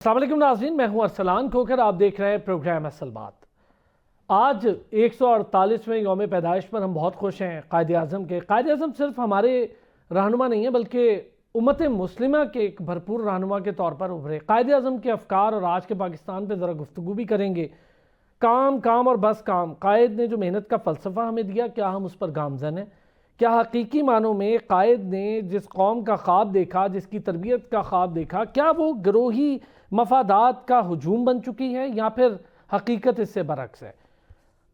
السلام علیکم ناظرین، میں ہوں ارسلان کھوکھر، آپ دیکھ رہے ہیں پروگرام اصل بات۔ آج 148ویں یوم پیدائش پر ہم بہت خوش ہیں قائد اعظم کے۔ قائد اعظم صرف ہمارے رہنما نہیں ہیں بلکہ امت مسلمہ کے ایک بھرپور رہنما کے طور پر ابھرے۔ قائد اعظم کے افکار اور آج کے پاکستان پہ ذرا گفتگو بھی کریں گے۔ کام اور بس کام، قائد نے جو محنت کا فلسفہ ہمیں دیا، کیا ہم اس پر گامزن ہیں؟ کیا حقیقی معنوں میں قائد نے جس قوم کا خواب دیکھا، جس کی تربیت کا خواب دیکھا، کیا وہ گروہی مفادات کا ہجوم بن چکی ہے یا پھر حقیقت اس سے برعکس ہے؟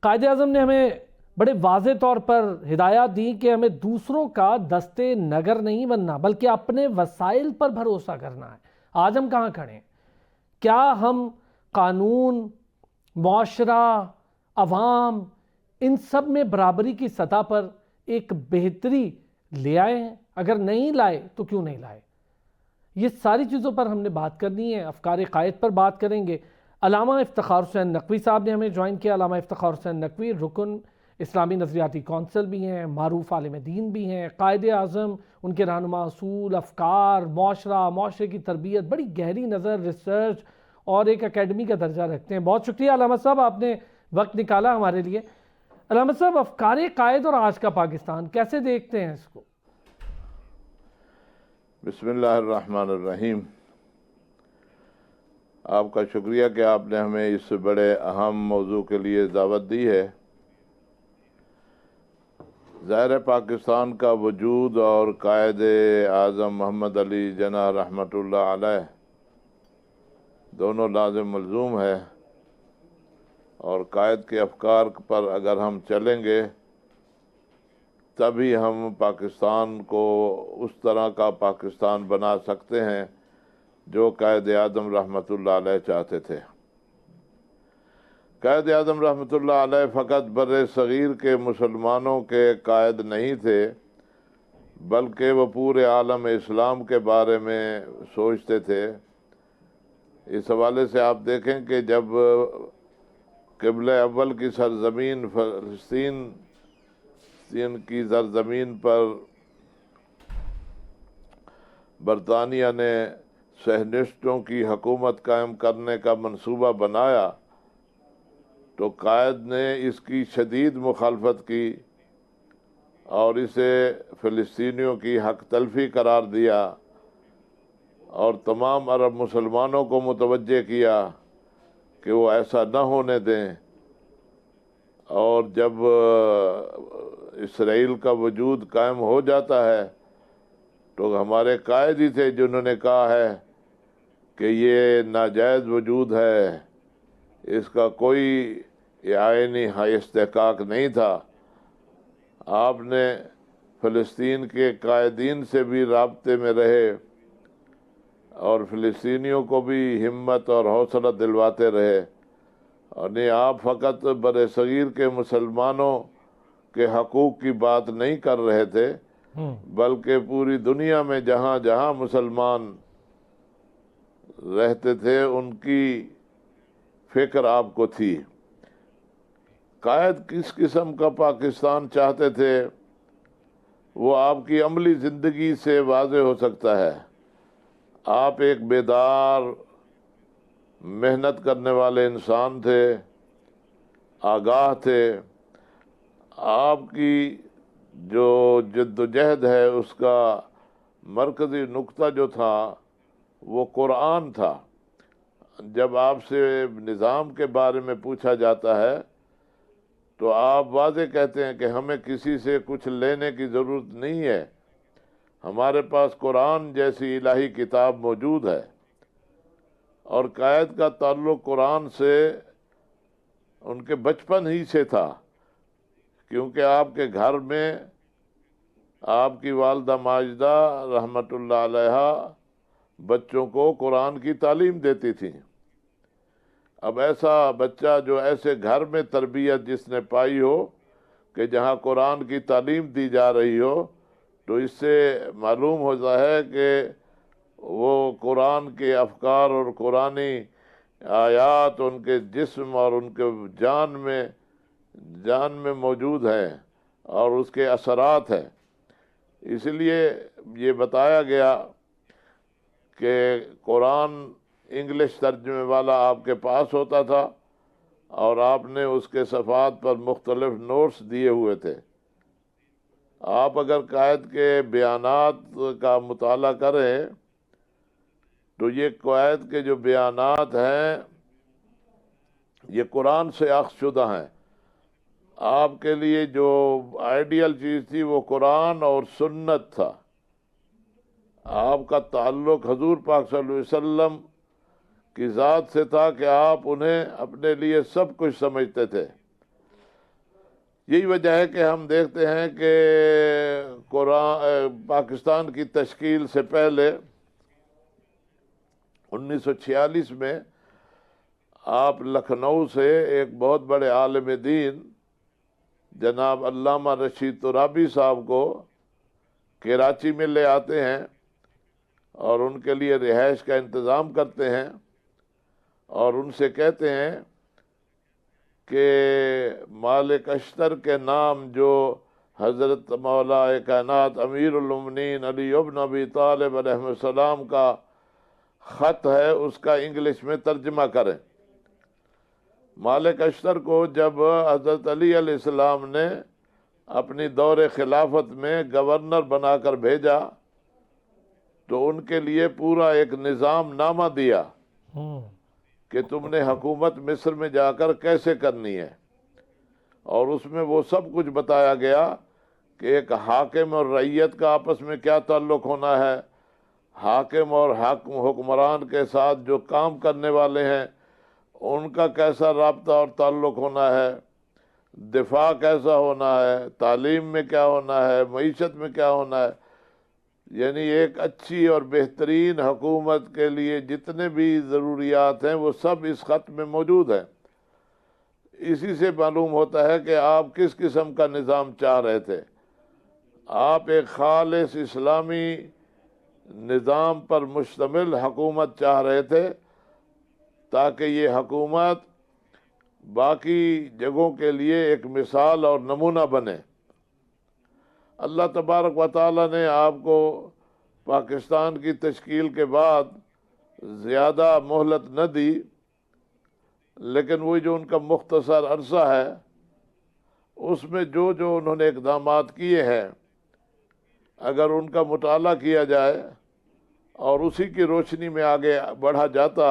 قائد اعظم نے ہمیں بڑے واضح طور پر ہدایات دی کہ ہمیں دوسروں کا دستے نگر نہیں بننا بلکہ اپنے وسائل پر بھروسہ کرنا ہے۔ آج ہم کہاں کھڑے ہیں؟ کیا ہم قانون، معاشرہ، عوام، ان سب میں برابری کی سطح پر ایک بہتری لے آئے ہیں؟ اگر نہیں لائے تو کیوں نہیں لائے؟ یہ ساری چیزوں پر ہم نے بات کرنی ہے، افکار قائد پر بات کریں گے۔ علامہ افتخار حسین نقوی صاحب نے ہمیں جوائن کیا۔ علامہ افتخار حسین نقوی رکن اسلامی نظریاتی کونسل بھی ہیں، معروف عالم دین بھی ہیں۔ قائد اعظم، ان کے رہنما اصول، افکار، معاشرے کی تربیت، بڑی گہری نظر، ریسرچ اور ایک اکیڈمی کا درجہ رکھتے ہیں۔ بہت شکریہ علامہ صاحب، آپ نے وقت نکالا ہمارے لیے۔ علامہ صاحب، افکار قائد اور آج کا پاکستان کیسے دیکھتے ہیں اس کو؟ بسم اللہ الرحمن الرحیم۔ آپ کا شکریہ کہ آپ نے ہمیں اس بڑے اہم موضوع کے لیے دعوت دی ہے۔ ظاہر پاکستان کا وجود اور قائد اعظم محمد علی جناح رحمۃ اللہ علیہ دونوں لازم ملزوم ہے، اور قائد کے افکار پر اگر ہم چلیں گے تبھی ہم پاکستان کو اس طرح کا پاکستان بنا سکتے ہیں جو قائد اعظم رحمۃ اللہ علیہ چاہتے تھے۔ قائد اعظم رحمۃ اللہ علیہ فقط بر صغیر کے مسلمانوں کے قائد نہیں تھے، بلکہ وہ پورے عالم اسلام کے بارے میں سوچتے تھے۔ اس حوالے سے آپ دیکھیں کہ جب قبلہ اول کی سرزمین فلسطین کی سرزمین پر برطانیہ نے صہیونسٹوں کی حکومت قائم کرنے کا منصوبہ بنایا تو قائد نے اس کی شدید مخالفت کی اور اسے فلسطینیوں کی حق تلفی قرار دیا، اور تمام عرب مسلمانوں کو متوجہ کیا کہ وہ ایسا نہ ہونے دیں۔ اور جب اسرائیل کا وجود قائم ہو جاتا ہے تو ہمارے قائد ہی تھے جنہوں نے کہا ہے کہ یہ ناجائز وجود ہے، اس کا کوئی آئینی استحقاق نہیں تھا۔ آپ نے فلسطین کے قائدین سے بھی رابطے میں رہے اور فلسطینیوں کو بھی ہمت اور حوصلہ دلواتے رہے، اور نہیں آپ فقط بر صغیر کے مسلمانوں کے حقوق کی بات نہیں کر رہے تھے، بلکہ پوری دنیا میں جہاں جہاں مسلمان رہتے تھے ان کی فکر آپ کو تھی۔ قائد کس قسم کا پاکستان چاہتے تھے وہ آپ کی عملی زندگی سے واضح ہو سکتا ہے۔ آپ ایک بیدار، محنت کرنے والے انسان تھے، آگاہ تھے۔ آپ کی جو جد و جہد ہے اس کا مرکزی نقطہ جو تھا وہ قرآن تھا۔ جب آپ سے نظام کے بارے میں پوچھا جاتا ہے تو آپ واضح کہتے ہیں کہ ہمیں کسی سے کچھ لینے کی ضرورت نہیں ہے، ہمارے پاس قرآن جیسی الہی کتاب موجود ہے۔ اور قائد کا تعلق قرآن سے ان کے بچپن ہی سے تھا، کیونکہ آپ کے گھر میں آپ کی والدہ ماجدہ رحمۃ اللہ علیہ بچوں کو قرآن کی تعلیم دیتی تھیں۔ اب ایسا بچہ جو ایسے گھر میں تربیت جس نے پائی ہو کہ جہاں قرآن کی تعلیم دی جا رہی ہو، تو اس سے معلوم ہوتا ہے کہ وہ قرآن کے افکار اور قرآنی آیات ان کے جسم اور ان کے جان میں موجود ہیں اور اس کے اثرات ہیں۔ اس لیے یہ بتایا گیا کہ قرآن انگلش ترجمے والا آپ کے پاس ہوتا تھا اور آپ نے اس کے صفحات پر مختلف نوٹس دیے ہوئے تھے۔ آپ اگر قائد کے بیانات کا مطالعہ کریں تو یہ قائد کے جو بیانات ہیں یہ قرآن سے اخذ شدہ ہیں۔ آپ کے لیے جو آئیڈیل چیز تھی وہ قرآن اور سنت تھا۔ آپ کا تعلق حضور پاک صلی اللہ علیہ وسلم کی ذات سے تھا کہ آپ انہیں اپنے لیے سب کچھ سمجھتے تھے۔ یہی وجہ ہے کہ ہم دیکھتے ہیں کہ پاکستان کی تشکیل سے پہلے 1946 میں آپ لکھنؤ سے ایک بہت بڑے عالم دین جناب علامہ رشید ترابی صاحب کو کراچی میں لے آتے ہیں اور ان کے لیے رہائش کا انتظام کرتے ہیں اور ان سے کہتے ہیں کہ مالک اشتر کے نام جو حضرت مولا کائنات امیر المومنین علی ابن ابی طالب علیہ السلام کا خط ہے اس کا انگلش میں ترجمہ کریں۔ مالک اشتر کو جب حضرت علی علیہ السلام نے اپنی دور خلافت میں گورنر بنا کر بھیجا تو ان کے لیے پورا ایک نظام نامہ دیا کہ تم نے حکومت مصر میں جا کر کیسے کرنی ہے، اور اس میں وہ سب کچھ بتایا گیا کہ ایک حاکم اور رعیت کا آپس میں کیا تعلق ہونا ہے، حاکم اور حکمران کے ساتھ جو کام کرنے والے ہیں ان کا کیسا رابطہ اور تعلق ہونا ہے، دفاع کیسا ہونا ہے، تعلیم میں کیا ہونا ہے، معیشت میں کیا ہونا ہے۔ یعنی ایک اچھی اور بہترین حکومت کے لیے جتنے بھی ضروریات ہیں وہ سب اس خط میں موجود ہیں۔ اسی سے معلوم ہوتا ہے کہ آپ کس قسم کا نظام چاہ رہے تھے۔ آپ ایک خالص اسلامی نظام پر مشتمل حکومت چاہ رہے تھے تاکہ یہ حکومت باقی جگہوں کے لیے ایک مثال اور نمونہ بنے۔ اللہ تبارک و تعالیٰ نے آپ کو پاکستان کی تشکیل کے بعد زیادہ مہلت نہ دی، لیکن وہ جو ان کا مختصر عرصہ ہے اس میں جو انہوں نے اقدامات کیے ہیں اگر ان کا مطالعہ کیا جائے اور اسی کی روشنی میں آگے بڑھا جاتا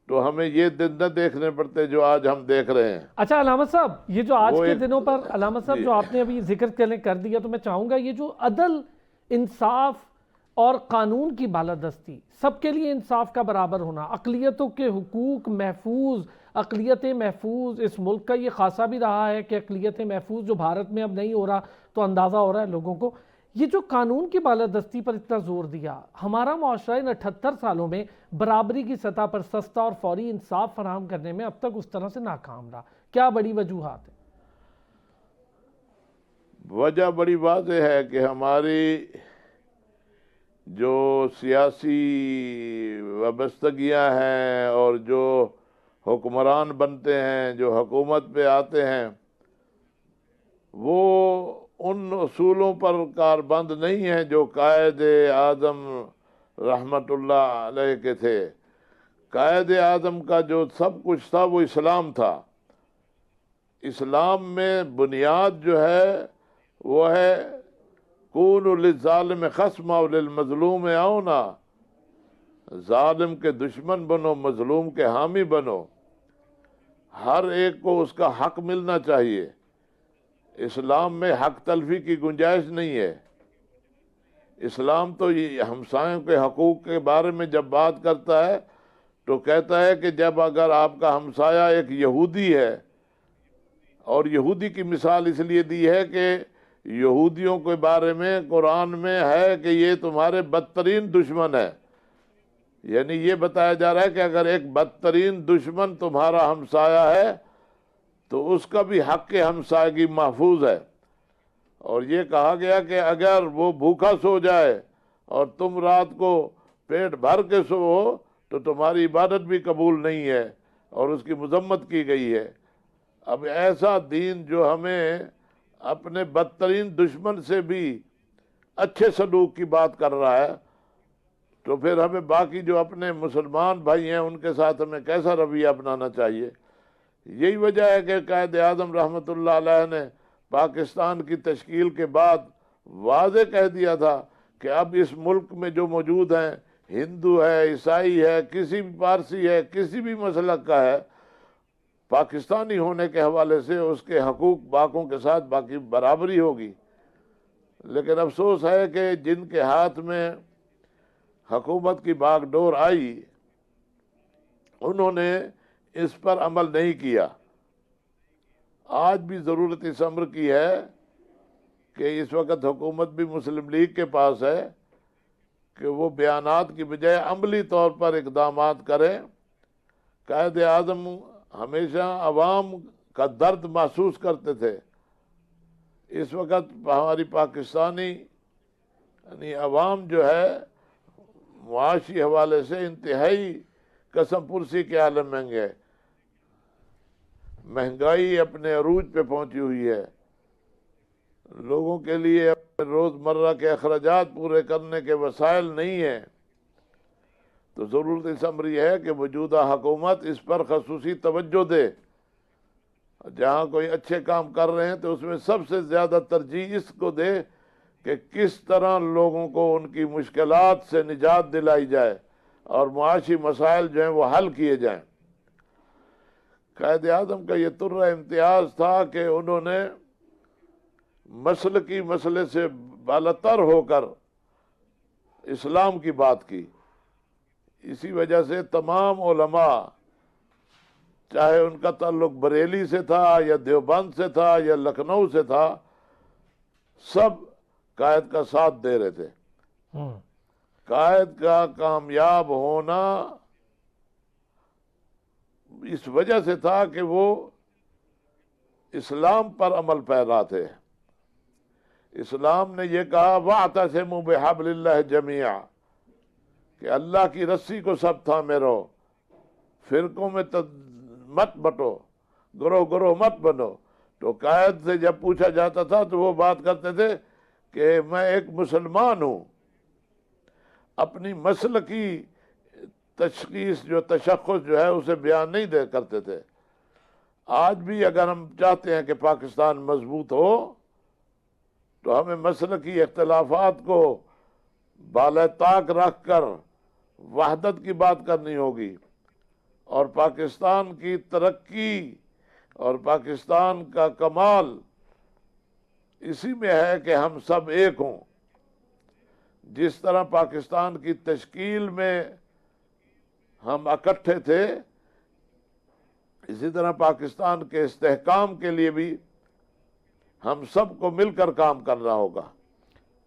تو ہمیں یہ دن نہ دیکھنے پڑتے جو آج ہم دیکھ رہے ہیں۔ اچھا علامہ صاحب، یہ جو آج وہ کے دنوں پر علامہ صاحب جو آپ نے ابھی ذکر کر دیا، تو میں چاہوں گا یہ جو عدل، انصاف اور قانون کی بالادستی، سب کے لیے انصاف کا برابر ہونا، اقلیتوں کے حقوق محفوظ، اقلیتیں محفوظ، اس ملک کا یہ خاصہ بھی رہا ہے کہ اقلیتیں محفوظ، جو بھارت میں اب نہیں ہو رہا تو اندازہ ہو رہا ہے لوگوں کو۔ یہ جو قانون کی بالادستی پر اتنا زور دیا، ہمارا معاشرہ ان 78 سالوں میں برابری کی سطح پر سستا اور فوری انصاف فراہم کرنے میں اب تک اس طرح سے ناکام رہا، کیا بڑی وجوہات ہیں؟ وجہ بڑی واضح ہے کہ ہماری جو سیاسی وابستگیاں ہیں اور جو حکمران بنتے ہیں، جو حکومت پہ آتے ہیں، وہ ان اصولوں پر کاربند نہیں ہیں جو قائد اعظم رحمت اللہ علیہ کے تھے۔ قائد اعظم کا جو سب کچھ تھا وہ اسلام تھا۔ اسلام میں بنیاد جو ہے وہ ہے کونوا للظالم خصما وللمظلوم عونا، ظالم کے دشمن بنو، مظلوم کے حامی بنو، ہر ایک کو اس کا حق ملنا چاہیے۔ اسلام میں حق تلفی کی گنجائش نہیں ہے۔ اسلام تو یہ ہمسایوں کے حقوق کے بارے میں جب بات کرتا ہے تو کہتا ہے کہ جب اگر آپ کا ہمسایہ ایک یہودی ہے، اور یہودی کی مثال اس لیے دی ہے کہ یہودیوں کے بارے میں قرآن میں ہے کہ یہ تمہارے بدترین دشمن ہے، یعنی یہ بتایا جا رہا ہے کہ اگر ایک بدترین دشمن تمہارا ہمسایہ ہے تو اس کا بھی حق ہمسایگی محفوظ ہے۔ اور یہ کہا گیا کہ اگر وہ بھوکا سو جائے اور تم رات کو پیٹ بھر کے سو تو تمہاری عبادت بھی قبول نہیں ہے، اور اس کی مذمت کی گئی ہے۔ اب ایسا دین جو ہمیں اپنے بدترین دشمن سے بھی اچھے سلوک کی بات کر رہا ہے، تو پھر ہمیں باقی جو اپنے مسلمان بھائی ہیں ان کے ساتھ ہمیں کیسا رویہ اپنانا چاہیے؟ یہی وجہ ہے کہ قائد اعظم رحمۃ اللہ علیہ نے پاکستان کی تشکیل کے بعد واضح کہہ دیا تھا کہ اب اس ملک میں جو موجود ہیں، ہندو ہے، عیسائی ہے، کسی بھی پارسی ہے، کسی بھی مسلک کا ہے، پاکستانی ہونے کے حوالے سے اس کے حقوق باقوں کے ساتھ باقی برابری ہوگی۔ لیکن افسوس ہے کہ جن کے ہاتھ میں حکومت کی باغ ڈور آئی انہوں نے اس پر عمل نہیں کیا۔ آج بھی ضرورت اس امر کی ہے کہ اس وقت حکومت بھی مسلم لیگ کے پاس ہے کہ وہ بیانات کی بجائے عملی طور پر اقدامات کریں۔ قائد اعظم ہمیشہ عوام کا درد محسوس کرتے تھے۔ اس وقت ہماری پاکستانی یعنی عوام جو ہے معاشی حوالے سے انتہائی قسم پرسی کے عالم میں گئے، مہنگائی اپنے عروج پہ پہنچی ہوئی ہے، لوگوں کے لیے روز مرہ کے اخراجات پورے کرنے کے وسائل نہیں ہیں۔ تو ضرورت اس امر یہ ہے کہ موجودہ حکومت اس پر خصوصی توجہ دے۔ جہاں کوئی اچھے کام کر رہے ہیں تو اس میں سب سے زیادہ ترجیح اس کو دے کہ کس طرح لوگوں کو ان کی مشکلات سے نجات دلائی جائے اور معاشی مسائل جو ہیں وہ حل کیے جائیں۔ قائد اعظم کا یہ طرہ امتیاز تھا کہ انہوں نے مسلکی مسئلے سے بالاتر ہو کر اسلام کی بات کی۔ اسی وجہ سے تمام علماء، چاہے ان کا تعلق بریلی سے تھا یا دیوبند سے تھا یا لکھنؤ سے تھا، سب قائد کا ساتھ دے رہے تھے۔ قائد کا کامیاب ہونا اس وجہ سے تھا کہ وہ اسلام پر عمل پیرا تھے۔ اسلام نے یہ کہا وَاعْتَصِمُوا بِحَبْلِ اللَّهِ جَمِيعًا، کہ اللہ کی رسی کو سب تھامے رہو، فرقوں میں مت بٹو، گروہ گروہ مت بنو۔ تو قائد سے جب پوچھا جاتا تھا تو وہ بات کرتے تھے کہ میں ایک مسلمان ہوں۔ اپنی مسلکی تشخیص تشخص جو ہے اسے بیان نہیں کرتے تھے۔ آج بھی اگر ہم چاہتے ہیں کہ پاکستان مضبوط ہو تو ہمیں مسلکی اختلافات کو بالائے طاق رکھ کر وحدت کی بات کرنی ہوگی، اور پاکستان کی ترقی اور پاکستان کا کمال اسی میں ہے کہ ہم سب ایک ہوں۔ جس طرح پاکستان کی تشکیل میں ہم اکٹھے تھے، اسی طرح پاکستان کے استحکام کے لیے بھی ہم سب کو مل کر کام کرنا ہوگا۔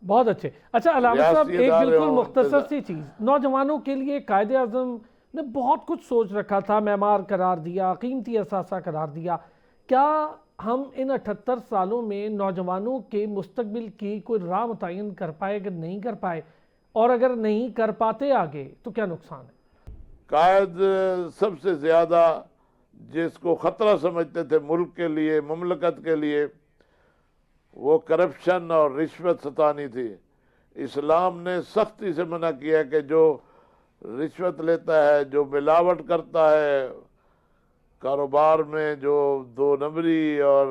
بہت اچھے۔ اچھا علامہ صاحب، ریاستی ایک ادارے بالکل ہوں، مختصر سی چیز، نوجوانوں کے لیے قائد اعظم نے بہت کچھ سوچ رکھا تھا، معمار قرار دیا، قیمتی اثاثہ قرار دیا۔ کیا ہم ان 78 سالوں میں نوجوانوں کے مستقبل کی کوئی راہ متعین کر پائے کہ نہیں کر پائے؟ اور اگر نہیں کر پاتے آگے تو کیا نقصان ہے؟ قائد سب سے زیادہ جس کو خطرہ سمجھتے تھے ملک کے لیے، مملکت کے لیے، وہ کرپشن اور رشوت ستانی تھی۔ اسلام نے سختی سے منع کیا کہ جو رشوت لیتا ہے، جو ملاوٹ کرتا ہے کاروبار میں، جو دو نمبری اور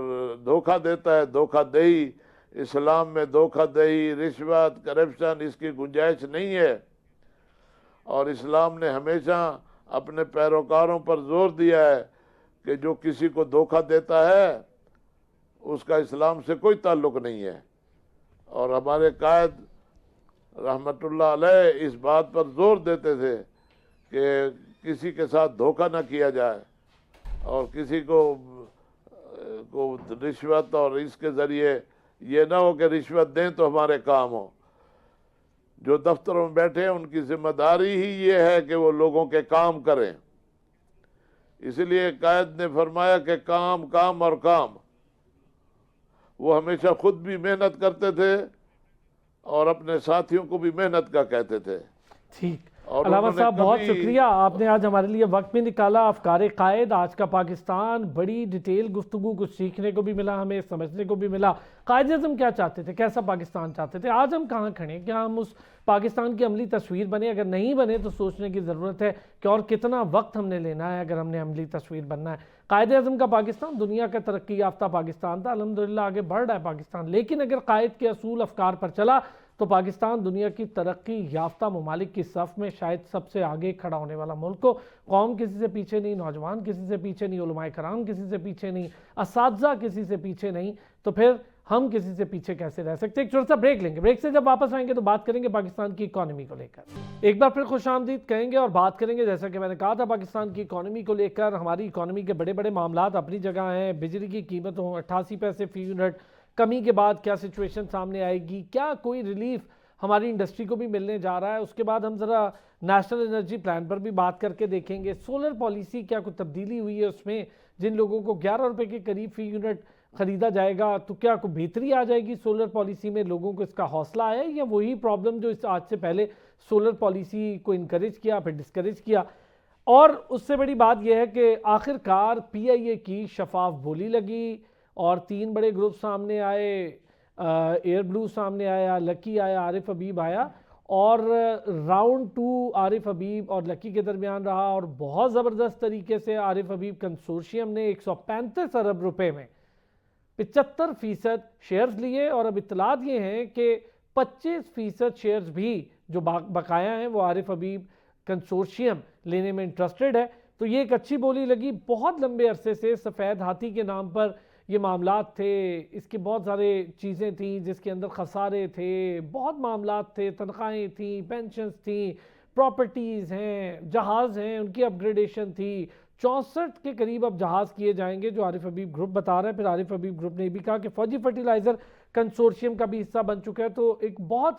دھوکہ دیتا ہے، دھوکہ دہی، اسلام میں دھوکہ دہی، رشوت، کرپشن اس کی گنجائش نہیں ہے۔ اور اسلام نے ہمیشہ اپنے پیروکاروں پر زور دیا ہے کہ جو کسی کو دھوکہ دیتا ہے اس کا اسلام سے کوئی تعلق نہیں ہے۔ اور ہمارے قائد رحمت اللہ علیہ اس بات پر زور دیتے تھے کہ کسی کے ساتھ دھوکہ نہ کیا جائے، اور کسی کو رشوت اور اس کے ذریعے یہ نہ ہو کہ رشوت دیں تو ہمارے کام ہو۔ جو دفتروں میں بیٹھے ہیں ان کی ذمہ داری ہی یہ ہے کہ وہ لوگوں کے کام کریں۔ اس لیے قائد نے فرمایا کہ کام کام اور کام۔ وہ ہمیشہ خود بھی محنت کرتے تھے اور اپنے ساتھیوں کو بھی محنت کا کہتے تھے۔ ٹھیک۔ اور علامہ انہوں نے صاحب بہت کبھی- شکریہ، آپ نے آج ہمارے لیے وقت بھی نکالا. افکار قائد، آج کا پاکستان، بڑی ڈیٹیل گفتگو، کچھ سیکھنے کو بھی ملا، ہمیں سمجھنے کو بھی ملا. قائد اعظم کیا چاہتے تھے، کیسا پاکستان چاہتے تھے، آج ہم کہاں کھڑے ہیں، کیا ہم اس پاکستان کی عملی تصویر بنے؟ اگر نہیں بنے تو سوچنے کی ضرورت ہے کہ اور کتنا وقت ہم نے لینا ہے اگر ہم نے عملی تصویر بننا ہے. قائد اعظم کا پاکستان دنیا کا ترقی یافتہ پاکستان تھا، الحمدللہ آگے بڑھ رہا ہے پاکستان. لیکن اگر قائد کے اصول افکار پر چلا تو پاکستان دنیا کی ترقی یافتہ ممالک کی صف میں شاید سب سے آگے کھڑا ہونے والا ملک ہو. قوم کسی سے پیچھے نہیں، نوجوان کسی سے پیچھے نہیں، علماء کرام کسی سے پیچھے نہیں، اساتذہ کسی سے پیچھے نہیں، تو پھر ہم کسی سے پیچھے کیسے رہ سکتے؟ ایک چھوٹا سا بریک لیں گے، بریک سے جب واپس آئیں گے تو بات کریں گے پاکستان کی اکانومی کو لے کر. ایک بار پھر خوش آمدید کہیں گے اور بات کریں گے، جیسا کہ میں نے کہا تھا، پاکستان کی اکانومی کو لے کر. ہماری اکانومی کے بڑے بڑے معاملات اپنی جگہ ہیں. بجلی کی قیمتوں 88 پیسے فی یونٹ کمی کے بعد کیا سچویشن سامنے آئے گی، کیا کوئی ریلیف ہماری انڈسٹری کو بھی ملنے جا رہا ہے؟ اس کے بعد ہم ذرا نیشنل انرجی پلان پر بھی بات کر کے دیکھیں گے. سولر پالیسی کیا کوئی تبدیلی ہوئی ہے اس میں؟ جن لوگوں کو 11 روپے کے قریب فی یونٹ خریدا جائے گا تو کیا کوئی بہتری آ جائے گی سولر پالیسی میں؟ لوگوں کو اس کا حوصلہ آیا ہے یا وہی پرابلم جو اس آج سے پہلے سولر پالیسی کو انکریج کیا پھر ڈسکریج کیا؟ اور اس سے بڑی بات یہ ہے کہ آخر کار پی آئی اے کی شفاف بولی لگی اور 3 بڑے گروپ سامنے آئے. ایئر بلو سامنے آیا، لکی آیا، عارف حبیب آیا، اور راؤنڈ 2 عارف حبیب اور لکی کے درمیان رہا. اور بہت زبردست طریقے سے عارف حبیب کنسورشیم نے 135 ارب روپے میں 75% شیئرز لیے. اور اب اطلاعات یہ ہیں کہ 25% شیئرز بھی جو بقایا ہیں وہ عارف حبیب کنسورشیم لینے میں انٹرسٹڈ ہے. تو یہ ایک اچھی بولی لگی. بہت لمبے عرصے سے سفید ہاتھی کے نام پر یہ معاملات تھے، اس کے بہت سارے چیزیں تھیں جس کے اندر خسارے تھے، بہت معاملات تھے، تنخواہیں تھیں، پینشنز تھیں، پراپرٹیز ہیں، جہاز ہیں، ان کی اپ گریڈیشن تھی. 64 کے قریب اب جہاز کیے جائیں گے جو عارف حبیب گروپ بتا رہا ہے. پھر عارف حبیب گروپ نے یہ بھی کہا کہ فوجی فرٹیلائزر کنسورشیم کا بھی حصہ بن چکا ہے. تو ایک بہت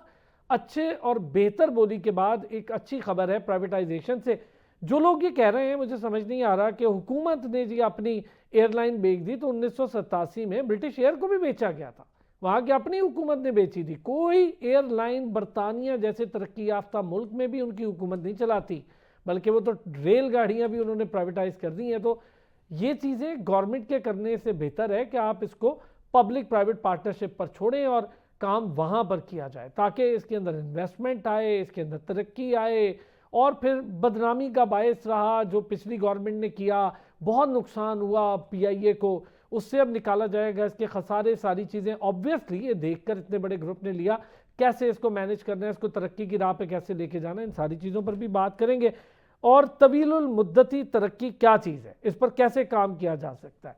اچھے اور بہتر بولی کے بعد ایک اچھی خبر ہے پرائیویٹائزیشن سے. جو لوگ یہ کہہ رہے ہیں مجھے سمجھ نہیں آ رہا کہ حکومت نے جی اپنی ایئر لائن بیچ دی، تو 1987 میں برٹش ایئر کو بھی بیچا گیا تھا، وہاں کی اپنی حکومت نے بیچی تھی. کوئی ایئر لائن برطانیہ جیسے ترقی یافتہ ملک میں بھی ان کی حکومت نہیں چلاتی، بلکہ وہ تو ریل گاڑیاں بھی انہوں نے پرائیویٹائز کر دی ہیں. تو یہ چیزیں گورنمنٹ کے کرنے سے بہتر ہے کہ آپ اس کو پبلک پرائیویٹ پارٹنرشپ پر چھوڑیں اور کام وہاں پر کیا جائے تاکہ اس کے اندر انویسٹمنٹ آئے، اس کے اندر ترقی آئے. اور پھر بدنامی کا باعث رہا جو پچھلی گورنمنٹ نے کیا، بہت نقصان ہوا پی آئی اے کو، اس سے اب نکالا جائے گا. اس کے خسارے ساری چیزیں obviously یہ دیکھ کر اتنے بڑے گروپ نے لیا، کیسے اس کو مینج کرنا ہے، اس کو ترقی کی راہ پہ کیسے لے کے جانا ہے، ان ساری چیزوں پر بھی بات کریں گے. اور طویل المدتی ترقی کیا چیز ہے، اس پر کیسے کام کیا جا سکتا ہے،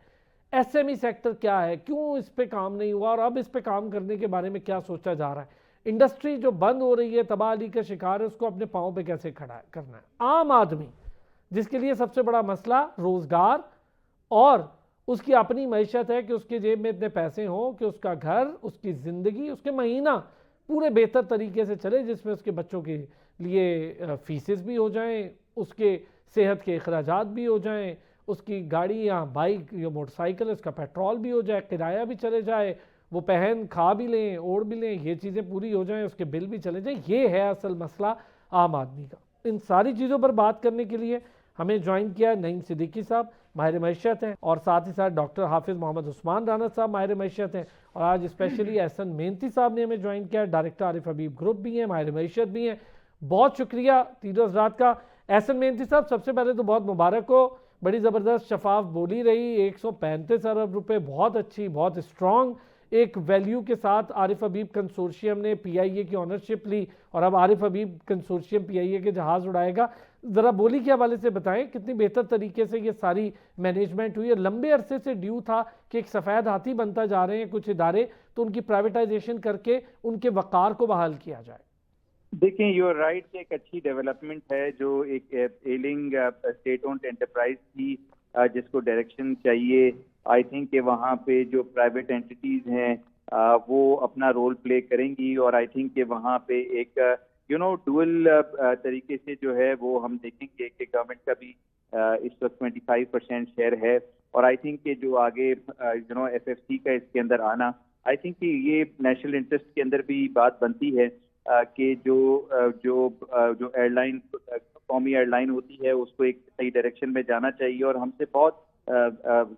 ایس ایم ای سیکٹر کیا ہے، کیوں اس پہ کام نہیں ہوا اور اب اس پہ کام کرنے کے بارے میں کیا سوچا جا رہا ہے. انڈسٹری جو بند ہو رہی ہے، تباہی کا شکار ہے، اس کو اپنے پاؤں پہ کیسے کھڑا کرنا ہے. عام آدمی جس کے لیے سب سے بڑا مسئلہ روزگار اور اس کی اپنی معیشت ہے کہ اس کے جیب میں اتنے پیسے ہوں کہ اس کا گھر، اس کی زندگی، اس کے مہینہ پورے بہتر طریقے سے چلے، جس میں اس کے بچوں کے لیے فیسز بھی ہو جائیں، اس کے صحت کے اخراجات بھی ہو جائیں، اس کی گاڑی یا بائک یا موٹر سائیکل اس کا پیٹرول بھی ہو جائے، کرایہ بھی چلے جائے، وہ پہن کھا بھی لیں اوڑھ بھی لیں، یہ چیزیں پوری ہو جائیں، اس کے بل بھی چلے جائیں. یہ ہے اصل مسئلہ عام آدمی کا. ان ساری چیزوں پر بات کرنے کے لیے ہمیں جوائن کیا نعیم صدیقی صاحب، ماہر معیشت ہیں، اور ساتھ ہی ساتھ ڈاکٹر حافظ محمد عثمان رانا صاحب، ماہر معیشت ہیں. اور آج اسپیشلی احسن مینتی صاحب نے ہمیں جوائن کیا، ڈائریکٹر عارف حبیب گروپ بھی ہیں، ماہر معیشت بھی ہیں. بہت شکریہ تینوں حضرات کا. احسن مینتی صاحب، سب سے پہلے تو بہت مبارک ہو، بڑی زبردست شفاف بولی رہی. 135 ارب روپے بہت اچھی، بہت اسٹرانگ ایک ویلیو کے ساتھ عارف حبیب کنسورشیم نے پی آئی اے کی آنرشپ لی، اور اب عارف حبیب کنسورشیم پی آئی اے کے جہاز اڑائے گا. ذرا بولی کے حوالے سے بتائیں کتنی بہتر طریقے سے یہ ساری مینجمنٹ ہوئی. اور لمبے عرصے سے ڈیو تھا کہ ایک سفید ہاتھی بنتا جا رہے ہیں کچھ ادارے، تو ان کی پرائیویٹائزیشن کر کے ان کے وقار کو بحال کیا جائے. دیکھیں، یو آر رائٹ کہ ایک اچھی ڈیولپمنٹ ہے جو ایک ایلنگ اسٹیٹ اونڈ انٹرپرائز کی جس کو ڈائریکشن چاہیے. آئی تھنک کہ وہاں پہ جو پرائیویٹ اینٹیز ہیں وہ اپنا رول پلے کریں گی، اور آئی تھنک کہ وہاں پہ ایک ڈوئل طریقے سے جو ہے وہ ہم دیکھیں گے کہ گورنمنٹ کا بھی اس وقت 25% شیئر ہے. اور آئی تھنک کہ جو آگے ایف ایف سی کا اس کے اندر آنا، آئی تھنک کہ یہ نیشنل انٹرسٹ کے اندر بھی بات بنتی ہے. کہ جو ایئر لائن قومی ایئر لائن ہوتی ہے اس کو ایک صحیح ڈائریکشن میں جانا چاہیے، اور ہم سے بہت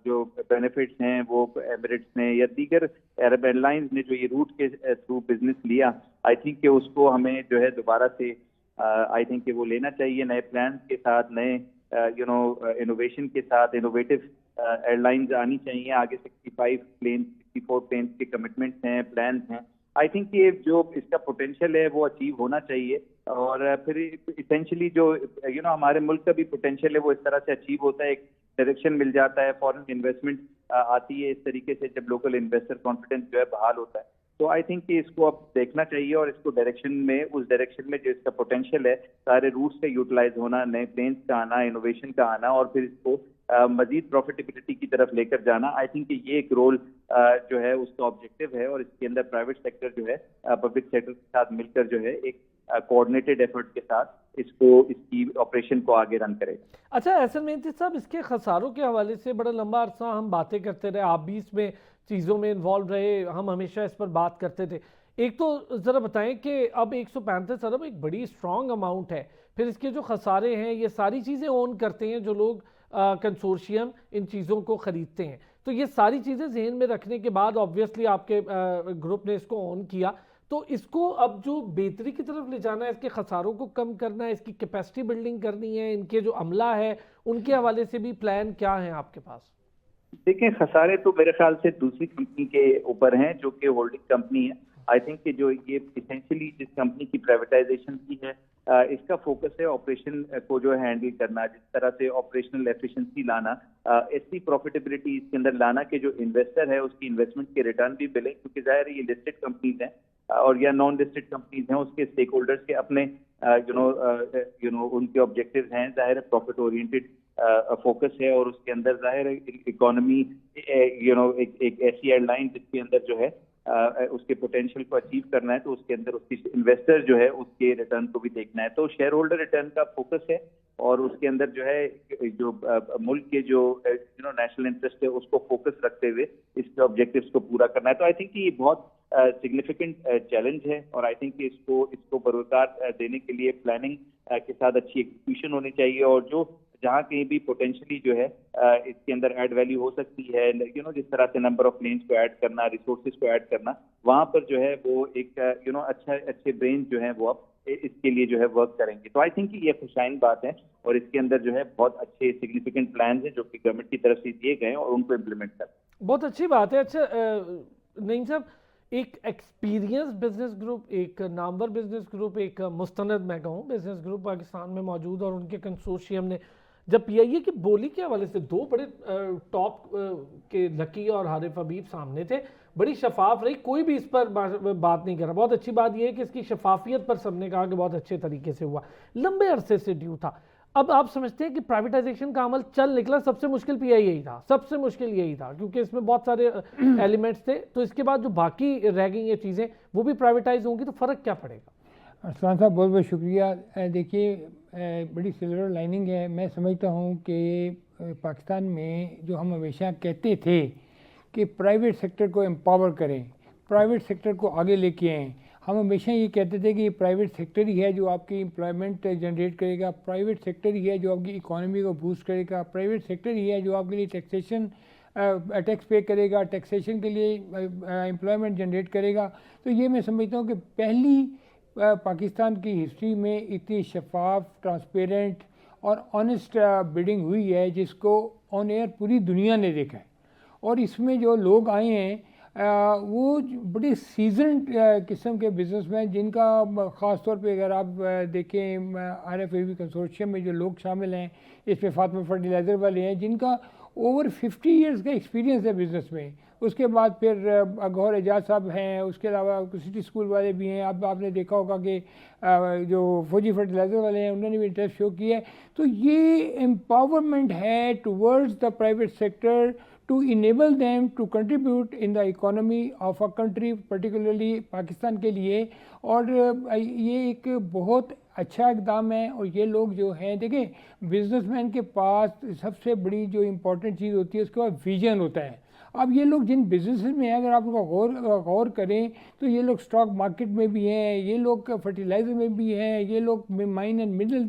جو بینیفٹس ہیں وہ ایمریٹس نے یا دیگر عرب ایئر لائنز نے جو یہ روٹ کے تھرو بزنس لیا، آئی تھنک کہ اس کو ہمیں جو ہے دوبارہ سے آئی تھنک کہ وہ لینا چاہیے، نئے پلانس کے ساتھ، نئے انوویشن کے ساتھ، انوویٹو ایئر لائنز آنی چاہیے آگے۔ 64 پلینس کے کمٹمنٹس ہیں، پلانس ہیں، آئی تھنک کہ جو اس کا پوٹینشیل ہے وہ اچیو ہونا چاہیے، اور پھر ایسینشلی جو ہمارے ملک کا بھی پوٹینشیل ہے وہ اس طرح سے اچیو ہوتا ہے، ایک ڈائریکشن مل جاتا ہے، فارن انویسٹمنٹ آتی ہے اس طریقے سے جب لوکل انویسٹر کانفیڈنس جو ہے بحال ہوتا ہے۔ تو آئی تھنک کہ اس کو اب دیکھنا چاہیے، اور اس کو اس ڈائریکشن میں جو اس کا پوٹینشیل ہے، سارے روٹس کا یوٹیلائز ہونا، نئے پلینس کا آنا، انوویشن کا آنا، اور پھر اس کو مزید پروفیٹیبلٹی کی طرف لے کر جانا، آئی تھنک کہ یہ ایک رول جو ہے اس کا آبجیکٹو ہے، اور اس کے اندر پرائیویٹ سیکٹر جو ہے پبلک سیکٹر کے ساتھ مل کر جو ہے ایک کوآرڈینیٹڈ ایفرٹ کے ساتھ اس کی آپریشن کو آگے رن کرے۔ اچھا احسن مینتی صاحب، اس کے خساروں کے حوالے سے بڑا لمبا عرصہ ہم باتیں کرتے رہے، آپ بھی اس میں چیزوں میں انوالو رہے، ہم ہمیشہ اس پر بات کرتے تھے۔ ایک تو ذرا بتائیں کہ اب 135 ارب ایک بڑی اسٹرانگ اماؤنٹ ہے، پھر اس کے جو خسارے ہیں یہ ساری چیزیں اون کرتے ہیں جو لوگ کنسورشیم ان چیزوں کو خریدتے ہیں، تو یہ ساری چیزیں ذہن میں رکھنے کے بعد آبویسلی آپ کے گروپ نے اس کو اون کیا، تو اس کو اب جو بہتری کی طرف لے جانا ہے، اس کے خساروں کو کم کرنا ہے، اس کی کیپیسٹی بلڈنگ کرنی ہے، ان کے جو عملہ ہے ان کے حوالے سے بھی پلان کیا ہیں آپ کے پاس؟ دیکھیں، خسارے تو میرے خیال سے دوسری کمپنی کے اوپر ہیں جو کہ ہولڈنگ کمپنی ہے۔ آئی تھنک کہ جو یہ ایسینشلی جس کمپنی کی پرائیویٹائزیشن کی ہے، اس کا فوکس ہے آپریشن کو جو ہے ہینڈل کرنا، جس طرح سے آپریشنل ایفیشنسی لانا، ایسی پروفیٹیبلٹی اس کے اندر لانا کہ جو انویسٹر ہے اس کی انویسٹمنٹ کے ریٹرن بھی ملے، کیونکہ ظاہر ہے یہ لسٹڈ کمپنیز ہیں اور یا نان لسٹڈ کمپنیز ہیں، اس کے اسٹیک ہولڈرز کے اپنے ان کے آبجیکٹیوز ہیں، ظاہر ہے پروفٹ اورینٹڈ فوکس ہے، اور اس کے اندر ظاہر ہے اکانومی ایک ایسی ایئر لائن جس کے اندر جو ہے اس کے پوٹینشیل کو اچیو کرنا ہے، تو اس کے اندر اس کی انویسٹر جو ہے اس کے ریٹرن کو بھی دیکھنا ہے، تو شیئر ہولڈر ریٹرن کا فوکس ہے، اور اس کے اندر جو ہے جو ملک کے جو نیشنل انٹرسٹ ہے اس کو فوکس رکھتے ہوئے اس کے آبجیکٹیوز کو پورا کرنا ہے۔ تو آئی تھنک کہ یہ بہت سگنیفیکنٹ چیلنج ہے، اور آئی تھنک کہ اس کو بروزگار دینے کے لیے پلاننگ کے ساتھ اچھی ایگزیکیوشن ہونی چاہیے، اور جو جہاں کہیں بھی پوٹینشلی جو ہے اس کے اندر ایڈ ویلیو ہو سکتی ہے، جس طرح سے نمبر آف پلینس کو ایڈ کرنا، ریسورسز کو ایڈ کرنا، وہاں پر جو ہے وہ ایک اچھے برینز جو ہیں وہ اب اس کے لیے جو ہے ورک کریں گے۔ تو آئی تھنک کہ یہ خوشائن بات ہے، اور اس کے اندر جو ہے بہت اچھے سگنیفیکنٹ پلانز ہیں جو کہ گورنمنٹ کی طرف سے دیے گئے ہیں، اور ان کو امپلیمنٹ کرنا بہت اچھی بات ہے۔ اچھا نعیم صاحب، ایک ایکسپیرینس بزنس گروپ، ایک نامور بزنس گروپ، ایک مستند میں کہوں بزنس گروپ پاکستان میں موجود، اور ان کے کنسورشیم نے جب پی آئی اے کی بولی کے حوالے سے دو بڑے ٹاپ کے لکی اور حارث حبیب سامنے تھے، بڑی شفاف رہی، کوئی بھی اس پر بات نہیں کر رہا۔ بہت اچھی بات یہ ہے کہ اس کی شفافیت پر سب نے کہا کہ بہت اچھے طریقے سے ہوا، لمبے عرصے سے ڈیو تھا۔ اب آپ سمجھتے ہیں کہ پرائیویٹائزیشن کا عمل چل نکلا، سب سے مشکل پی آئی اے تھا، سب سے مشکل یہی تھا، کیونکہ اس میں بہت سارے ایلیمنٹس تھے، تو اس کے بعد جو باقی رہ گئی یہ چیزیں وہ بھی پرائیویٹائز ہوں گی، تو فرق کیا پڑے گا؟ ارسلان صاحب بہت بہت شکریہ۔ دیکھیے، بڑی سلور لائننگ ہے۔ میں سمجھتا ہوں کہ پاکستان میں جو ہم ہمیشہ کہتے تھے کہ پرائیویٹ سیکٹر کو امپاور کریں، پرائیویٹ سیکٹر کو آگے لے کے آئیں، ہم ہمیشہ یہ کہتے تھے کہ یہ پرائیویٹ سیکٹر ہی ہے جو آپ کی امپلائمنٹ جنریٹ کرے گا، پرائیویٹ سیکٹر ہی ہے جو آپ کی اکانومی کو بوسٹ کرے گا، پرائیویٹ سیکٹر ہی ہے جو آپ کے لیے ٹیکس پے کرے گا، ٹیکسیشن کے لیے امپلائمنٹ جنریٹ کرے گا۔ تو یہ میں سمجھتا ہوں کہ پہلی پاکستان کی ہسٹری میں اتنی شفاف، ٹرانسپیرنٹ اور آنیسٹ بڈنگ ہوئی ہے جس کو آن ایئر پوری دنیا نے دیکھا ہے، اور اس میں جو لوگ آئے ہیں وہ بڑے سیزنڈ قسم کے بزنس مین، جن کا خاص طور پہ اگر آپ دیکھیں R F A V consortium میں جو لوگ شامل ہیں، اس میں فاطمہ فرٹیلائزر والے ہیں جن کا اوور 50 ایئرس کا ایکسپیرینس ہے بزنس میں۔ اس کے بعد پھر گوہر اعجاز صاحب ہیں، اس کے علاوہ سٹی اسکول والے بھی ہیں، اب آپ نے دیکھا ہوگا کہ جو فوجی فرٹیلائزر والے ہیں انہوں نے بھی انٹرسٹ شو کیا ہے۔ تو یہ امپاورمنٹ ہے towards the private sector to enable them to contribute in the economy of a country, particularly Pakistan کے لیے، اور یہ ایک بہت اچھا اقدام ہے۔ اور یہ لوگ جو ہیں، دیکھیں بزنس مین کے پاس سب سے بڑی جو امپورٹنٹ چیز ہوتی ہے اس کے پاس ویژن ہوتا ہے۔ اب یہ لوگ جن بزنس میں ہیں اگر آپ غور کریں تو یہ لوگ اسٹاک مارکیٹ میں بھی ہیں, یہ لوگ فرٹیلائزر میں بھی ہیں, یہ لوگ مائن اینڈ منرل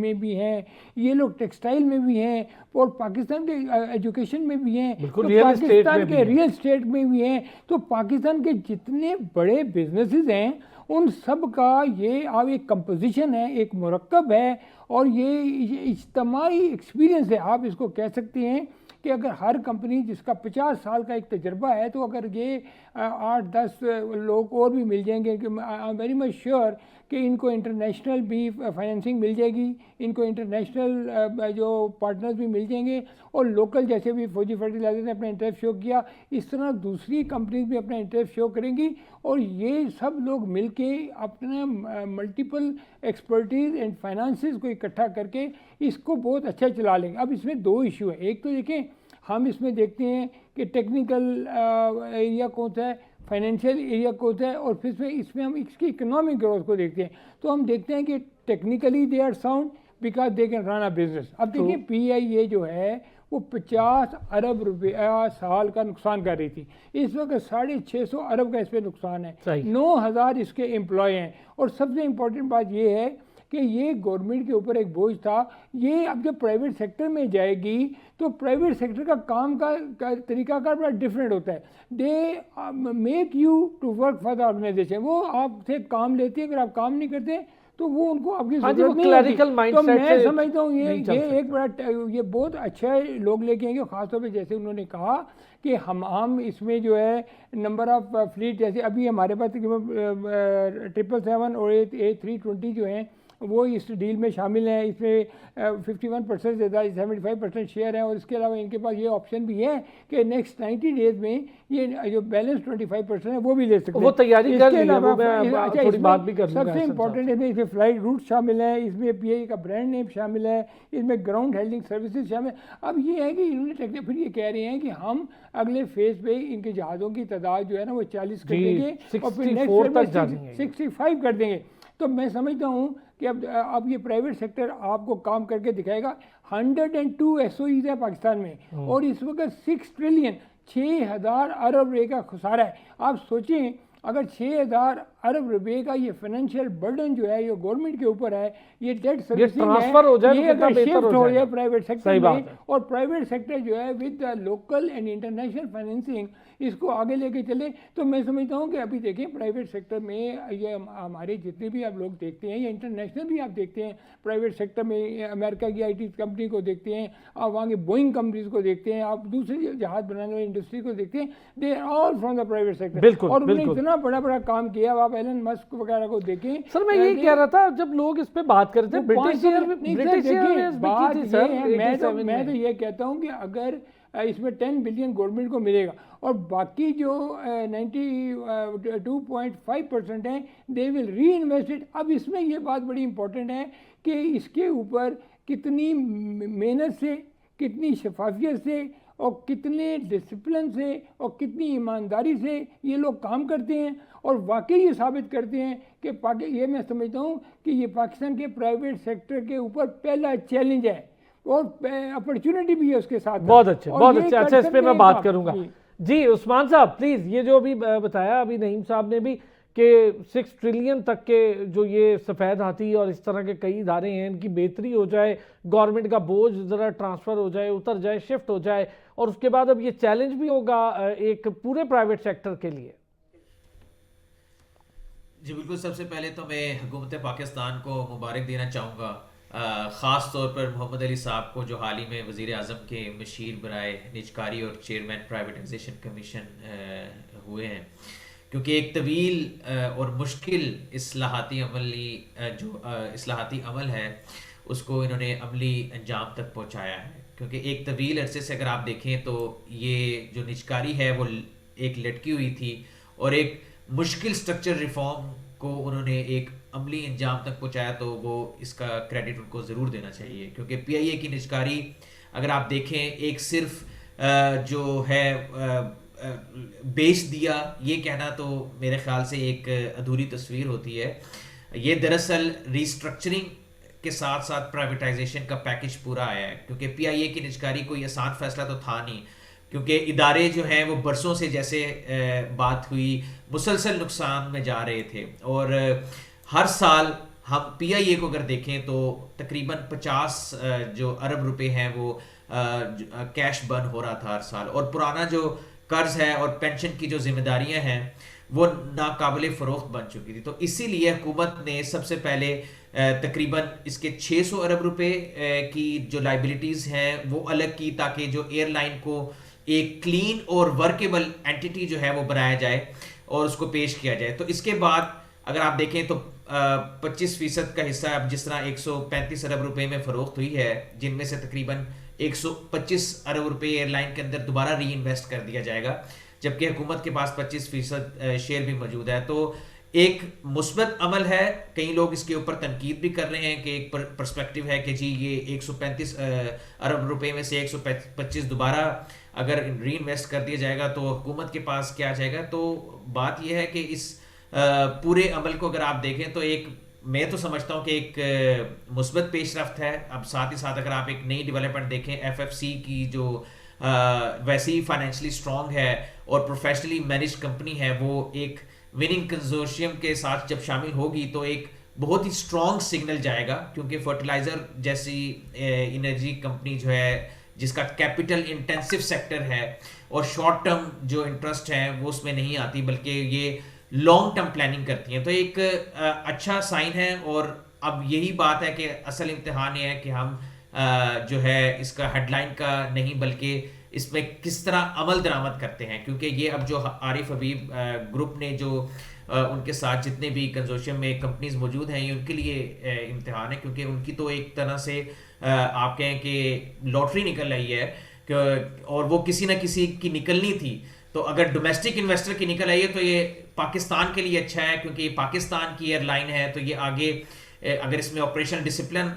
میں بھی ہیں, یہ لوگ ٹیکسٹائل میں بھی ہیں, اور پاکستان کے ایجوکیشن میں بھی ہیں, تو پاکستان کے ریئل اسٹیٹ میں بھی ہیں. تو پاکستان کے جتنے بڑے بزنسز ہیں ان سب کا یہ اب ایک کمپوزیشن ہے, ایک مرکب ہے, اور یہ اجتماعی ایکسپیرینس ہے. آپ اس کو کہہ سکتے ہیں کہ اگر ہر کمپنی جس کا 50 سال کا ایک تجربہ ہے, تو اگر یہ 8-10 لوگ اور بھی مل جائیں گے, کہ I am very much sure کہ ان کو انٹرنیشنل بھی فائنینسنگ مل جائے گی, ان کو انٹرنیشنل جو پارٹنرز بھی مل جائیں گے, اور لوکل جیسے بھی فوجی فرٹیلائزر نے اپنا انٹرسٹ شو کیا, اس طرح دوسری کمپنیز بھی اپنا انٹرسٹ شو کریں گی, اور یہ سب لوگ مل کے اپنا ملٹیپل ایکسپرٹیز اینڈ فائنانسز کو اکٹھا کر کے اس کو بہت اچھا چلا لیں گے. اب اس میں 2 ایشو ہیں. ایک تو دیکھیں ہم اس میں دیکھتے ہیں کہ ٹیکنیکل ایریا کون سا ہے, فائنینشیل ایریا کون سا ہے, اور پھر اس میں ہم اس کی اکنامک گروتھ کو دیکھتے ہیں. تو ہم دیکھتے ہیں کہ technically they are sound because they can run a business. اب دیکھیں پی آئی اے جو ہے وہ 50 ارب روپیہ سال کا نقصان کر رہی تھی, اس وقت 650 ارب کا اس پہ نقصان ہے, 9000 اس کے امپلائی ہیں. اور سب سے امپورٹنٹ بات یہ ہے کہ یہ گورنمنٹ کے اوپر ایک بوجھ تھا. یہ اب جب پرائیویٹ سیکٹر میں جائے گی تو پرائیویٹ سیکٹر کا کام کا طریقہ کار بڑا ڈفرینٹ ہوتا ہے. They make you to work for the organisation. وہ آپ سے کام لیتے ہیں, اگر آپ کام نہیں کرتے تو وہ ان کو آپ کی ضرورت نہیں ہوتی. تو میں سمجھتا ہوں یہ ایک بڑا یہ بہت اچھا لوگ لے کے آئیں گے, خاص طور پہ جیسے انہوں نے کہا کہ ہم اس میں جو ہے نمبر آف فلیٹ, جیسے ابھی ہمارے پاس 777 اور A320 جو ہیں وہ اس ڈیل میں شامل ہیں. اس میں 51% سے زیادہ 75% شیئر ہیں, اور اس کے علاوہ ان کے پاس یہ آپشن بھی ہے کہ نیکسٹ 90 ڈیز میں یہ جو بیلنس 25% ہے وہ بھی لے سکتے ہیں. وہ تیاری کر لی ہے, وہ میں تھوڑی بات بھی کر لوں گا. سب سے امپورٹنٹ اس میں فلائٹ روٹ شامل ہے, اس میں پی آئی کا برانڈ نیم شامل ہے, اس میں گراؤنڈ ہینڈلنگ سروسز شامل ہیں. اب یہ ہے کہ انہوں نے پھر یہ کہہ رہے ہیں کہ ہم اگلے فیز پہ ان کے جہازوں کی تعداد جو ہے نا وہ 40 کر دیں گے, اور پھر نیکسٹ 65 کر دیں گے. تو میں سمجھتا ہوں کہ اب یہ پرائیویٹ سیکٹر آپ کو کام کر کے دکھائے گا. 102 SOEs ہے پاکستان میں, اور اس وقت 6 ٹریلین 6000 ارب روپے کا خسارہ ہے. آپ سوچیں اگر 6000 ارب روپے کا یہ فائنینشیل برڈن جو ہے یہ گورنمنٹ کے اوپر ہے, یہ ڈیٹ سروسنگ ہے, یہ اگر شفٹ ہو جائے پرائیویٹ سیکٹر میں, اور پرائیویٹ سیکٹر جو ہے with local and international financing اس کو آگے لے کے چلے, تو میں سمجھتا ہوں کہ ابھی دیکھیں پرائیویٹ سیکٹر میں یہ ہمارے جتنے بھی آپ لوگ دیکھتے ہیں یا انٹرنیشنل بھی آپ دیکھتے ہیں, پرائیویٹ سیکٹر میں امریکہ کی IT کمپنی کو دیکھتے ہیں, آپ وہاں کے بوئنگ کمپنیز کو دیکھتے ہیں, آپ دوسری جہاز بنانے والی انڈسٹری کو دیکھتے ہیں, they are all from the private sector, اور انہوں نے اتنا بڑا کام کیا. آپ ایلن مسک وغیرہ کو دیکھیں. سر میں یہی کہہ رہا تھا جب لوگ اس پہ بات کرتے ہیں میں تو یہ کہتا ہوں کہ اگر اس میں 10 بلین گورنمنٹ کو ملے گا, اور باقی جو 92.5% ہیں دے ول ری انویسٹڈ. اب اس میں یہ بات بڑی امپورٹنٹ ہے کہ اس کے اوپر کتنی محنت سے, کتنی شفافیت سے, اور کتنے ڈسپلن سے, اور کتنی ایمانداری سے یہ لوگ کام کرتے ہیں, اور واقعی یہ ثابت کرتے ہیں کہ یہ میں سمجھتا ہوں کہ یہ پاکستان کے پرائیویٹ سیکٹر کے اوپر پہلا چیلنج ہے, اور اپرچونٹی بھی ہے اس کے ساتھ. بہت اچھا اس پہ میں بات کروں گا. جی عثمان صاحب پلیز, یہ جو ابھی بتایا ابھی نعیم صاحب نے بھی کہ 6 ٹریلین تک کے جو یہ سفید ہاتھی اور اس طرح کے کئی ادارے ہیں ان کی بہتری ہو جائے, گورنمنٹ کا بوجھ ذرا ٹرانسفر ہو جائے, اتر جائے, شفٹ ہو جائے, اور اس کے بعد اب یہ چیلنج بھی ہوگا ایک پورے پرائیویٹ سیکٹر کے لیے. جی بالکل, سب سے پہلے تو میں حکومت پاکستان کو مبارک دینا چاہوں گا, خاص طور پر محمد علی صاحب کو جو حال ہی میں وزیر اعظم کے مشیر برائے نجکاری اور چیئرمین پرائیویٹائزیشن کمیشن ہوئے ہیں, کیونکہ ایک طویل اور مشکل اصلاحاتی عمل ہے اس کو انہوں نے عملی انجام تک پہنچایا ہے. کیونکہ ایک طویل عرصے سے اگر آپ دیکھیں تو یہ جو نجکاری ہے وہ ایک لٹکی ہوئی تھی, اور ایک مشکل سٹرکچر ریفارم کو انہوں نے ایک عملی انجام تک پہنچایا, تو وہ اس کا کریڈٹ ان کو ضرور دینا چاہیے. کیونکہ پی آئی اے کی نجکاری اگر آپ دیکھیں ایک صرف جو ہے بیچ دیا یہ کہنا تو میرے خیال سے ایک ادھوری تصویر ہوتی ہے. یہ دراصل ریسٹرکچرنگ کے ساتھ ساتھ پرائیویٹائزیشن کا پیکج پورا آیا ہے, کیونکہ پی آئی اے کی نجکاری کوئی آسان فیصلہ تو تھا نہیں. کیونکہ ادارے جو ہیں وہ برسوں سے جیسے بات ہوئی مسلسل نقصان میں جا رہے تھے، اور ہر سال ہم پی آئی اے کو اگر دیکھیں تو تقریباً 50 جو ارب روپے ہیں وہ کیش برن ہو رہا تھا ہر سال، اور پرانا جو قرض ہے اور پینشن کی جو ذمہ داریاں ہیں وہ ناقابل فروخت بن چکی تھی. تو اسی لیے حکومت نے سب سے پہلے تقریباً اس کے 600 ارب روپے کی جو لائبلٹیز ہیں وہ الگ کی، تاکہ جو ایئر لائن کو ایک کلین اور ورکیبل اینٹیٹی جو ہے وہ بنایا جائے اور اس کو پیش کیا جائے. تو اس کے بعد اگر آپ دیکھیں تو 25% کا حصہ اب جس طرح 135 ارب روپے میں فروخت ہوئی ہے، جن میں سے تقریباً 125 ارب روپے ایئر لائن کے اندر دوبارہ ری انویسٹ کر دیا جائے گا، جبکہ حکومت کے پاس 25% شیئر بھی موجود ہے. تو ایک مثبت عمل ہے. کئی لوگ اس کے اوپر تنقید بھی کر رہے ہیں کہ ایک پرسپیکٹیو ہے کہ جی یہ 135 ارب روپے میں سے 125 دوبارہ اگر ری انویسٹ کر دیا جائے گا تو حکومت کے پاس کیا جائے گا. تو بات یہ ہے کہ اس پورے عمل کو اگر آپ دیکھیں تو ایک میں تو سمجھتا ہوں کہ ایک مثبت پیش رفت ہے. اب ساتھ ہی ساتھ اگر آپ ایک نئی ڈیولپمنٹ دیکھیں، ایف ایف سی کی جو ویسے ہی فائنینشلی اسٹرانگ ہے اور پروفیشنلی مینیج کمپنی ہے، وہ ایک وننگ کنزورشیم کے ساتھ جب شامل ہوگی تو ایک بہت ہی اسٹرانگ سگنل جائے گا، کیونکہ فرٹیلائزر جیسی انرجی کمپنی جو ہے جس کا کیپٹل انٹینسو سیکٹر ہے اور شارٹ ٹرم جو انٹرسٹ ہیں وہ اس میں نہیں آتی بلکہ یہ لانگ ٹرم پلاننگ کرتی ہیں. تو ایک اچھا سائن ہے. اور اب یہی بات ہے کہ اصل امتحان یہ ہے کہ ہم جو ہے اس کا ہیڈ لائن کا نہیں بلکہ اس میں کس طرح عمل درآمد کرتے ہیں، کیونکہ یہ اب جو عارف حبیب گروپ نے جو ان کے ساتھ جتنے بھی کنزورشیم میں کمپنیز موجود ہیں یہ ان کے لیے امتحان ہے، کیونکہ ان کی تو ایک طرح سے آپ کہیں کہ لاٹری نکل رہی ہے اور وہ کسی نہ کسی کی نکلنی تھی. تو اگر ڈومیسٹک انویسٹر کی نکل آئی ہے تو یہ پاکستان کے لیے اچھا ہے، کیونکہ یہ پاکستان کی ایئر لائن ہے. تو یہ آگے اگر اس میں آپریشن ڈسپلن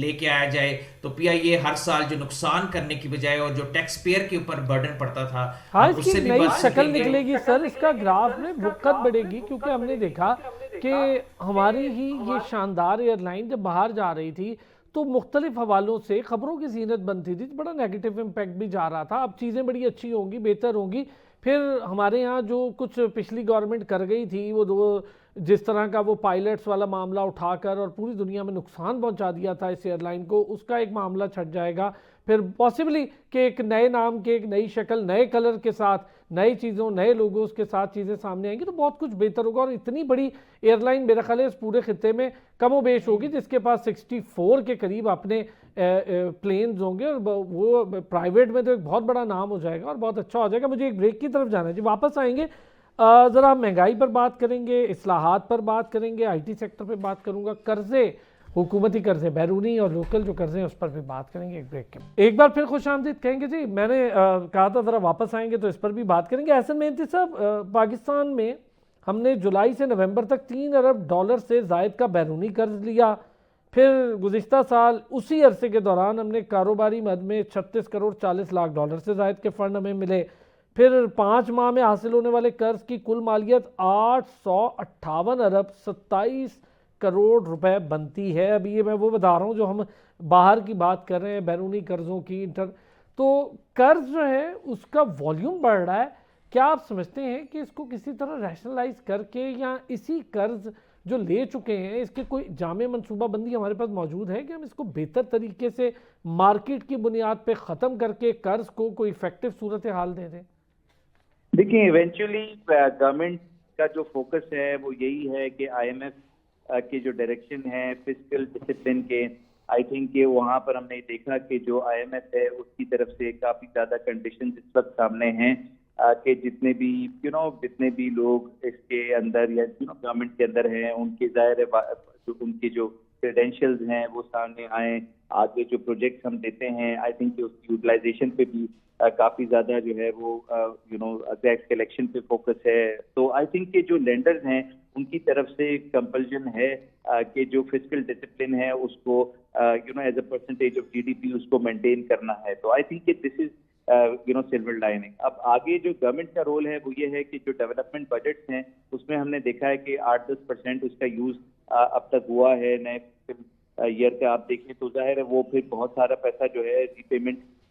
لے کے آیا جائے تو پی آئی اے ہر سال جو نقصان کرنے کی بجائے اور جو ٹیکس پیئر کے اوپر برڈن پڑتا تھا اس کی نئی شکل نکلے گی سر. اس کا گراف میں وقت بڑھے گی، کیونکہ ہم نے دیکھا کہ ہماری ہی یہ شاندار ایئر لائن جب باہر جا رہی تھی تو مختلف حوالوں سے خبروں کی زینت بنتی تھی، بڑا نیگیٹو امپیکٹ بھی جا رہا تھا. اب چیزیں بڑی اچھی ہوں گی، بہتر ہوں گی. پھر ہمارے ہاں جو کچھ پچھلی گورنمنٹ کر گئی تھی وہ جس طرح کا وہ پائلٹس والا معاملہ اٹھا کر اور پوری دنیا میں نقصان پہنچا دیا تھا اس ایئر لائن کو، اس کا ایک معاملہ چھٹ جائے گا. پھر پاسبلی کہ ایک نئے نام کے، ایک نئی شکل، نئے کلر کے ساتھ، نئی چیزوں، نئے لوگوز کے ساتھ چیزیں سامنے آئیں گی تو بہت کچھ بہتر ہوگا. اور اتنی بڑی ایئر لائن میرا خیال ہے اس پورے خطے میں کم و بیش ہوگی جس کے پاس 64 کے قریب اپنے پلینز ہوں گے، اور وہ پرائیویٹ میں تو ایک بہت بڑا نام ہو جائے گا اور بہت اچھا ہو جائے گا. مجھے ایک بریک کی طرف جانا ہے جی، واپس آئیں گے. ذرا ہم مہنگائی پر بات کریں گے، اصلاحات پر بات کریں گے، آئی ٹی سیکٹر پہ بات کروں گا، قرضے، حکومتی قرضے، بیرونی اور لوکل جو قرضے ہیں اس پر بھی بات کریں گے ایک بریک کے. ایک بار پھر خوش آمدید کہیں گے جی. میں نے کہا تھا ذرا واپس آئیں گے تو اس پر بھی بات کریں گے. احسن مہنتی صاحب، پاکستان میں ہم نے جولائی سے نومبر تک $3 ارب سے زائد کا بیرونی قرض لیا. پھر گزشتہ سال اسی عرصے کے دوران ہم نے کاروباری مد میں $36 کروڑ 40 لاکھ سے زائد کے فنڈ ہمیں ملے. پھر 5 ماہ میں حاصل ہونے والے قرض کی کل مالیت 858 ارب 27 کروڑ روپے بنتی ہے. ابھی یہ میں وہ بتا رہا ہوں جو ہم باہر کی بات کر رہے ہیں، بیرونی قرضوں کی. تو قرض جو ہے اس کا والیوم بڑھ رہا ہے. کیا آپ سمجھتے ہیں کہ اس کو کسی طرح ریشنلائز کر کے یا اسی قرض جو لے چکے ہیں اس کے کوئی جامع منصوبہ بندی ہمارے پاس موجود ہے کہ ہم اس کو بہتر طریقے سے مارکیٹ کی بنیاد پہ ختم کر کے قرض کو کوئی ایفیکٹو صورتحال دے دیں؟ دیکھیں ایونچولی گورنمنٹ کا جو فوکس ہے وہ یہی ہے کہ آئی ایم ایف کے جو ڈائریکشن ہے فسکل ڈسپلن کے، آئی تھنک کہ وہاں پر ہم نے دیکھا کہ جو آئی ایم ایف ہے اس کی طرف سے کافی زیادہ کنڈیشن اس وقت سامنے ہیں کہ جتنے بھی لوگ اس کے اندر یا گورنمنٹ کے اندر ہیں ان کے ظاہر ان کی جو کریڈینشیلز ہیں وہ سامنے آئیں. آگے جو پروجیکٹس ہم دیتے ہیں آئی تھنک کہ اس کی یوٹیلائزیشن پہ بھی کافی زیادہ جو ہے وہ ٹیکس کلیکشن پہ فوکس ہے. تو آئی تھنک کہ جو لینڈرز ہیں ان کی طرف سے کمپلژن ہے کہ جو فسکل ڈسپلن ہے اس کو as a percentage of G D P اس کو مینٹین کرنا ہے. تو آئی تھنک کہ دس از سلور لائننگ. اب آگے جو گورنمنٹ کا رول ہے وہ یہ ہے کہ جو ڈیولپمنٹ بجٹس ہیں اس میں ہم نے دیکھا ہے کہ 8-10% اس کا یوز اب تک ہوا ہے. نئے ایئر کا آپ دیکھیں تو ظاہر ہے وہ پھر بہت سارا پیسہ جو ہے ری پیمنٹ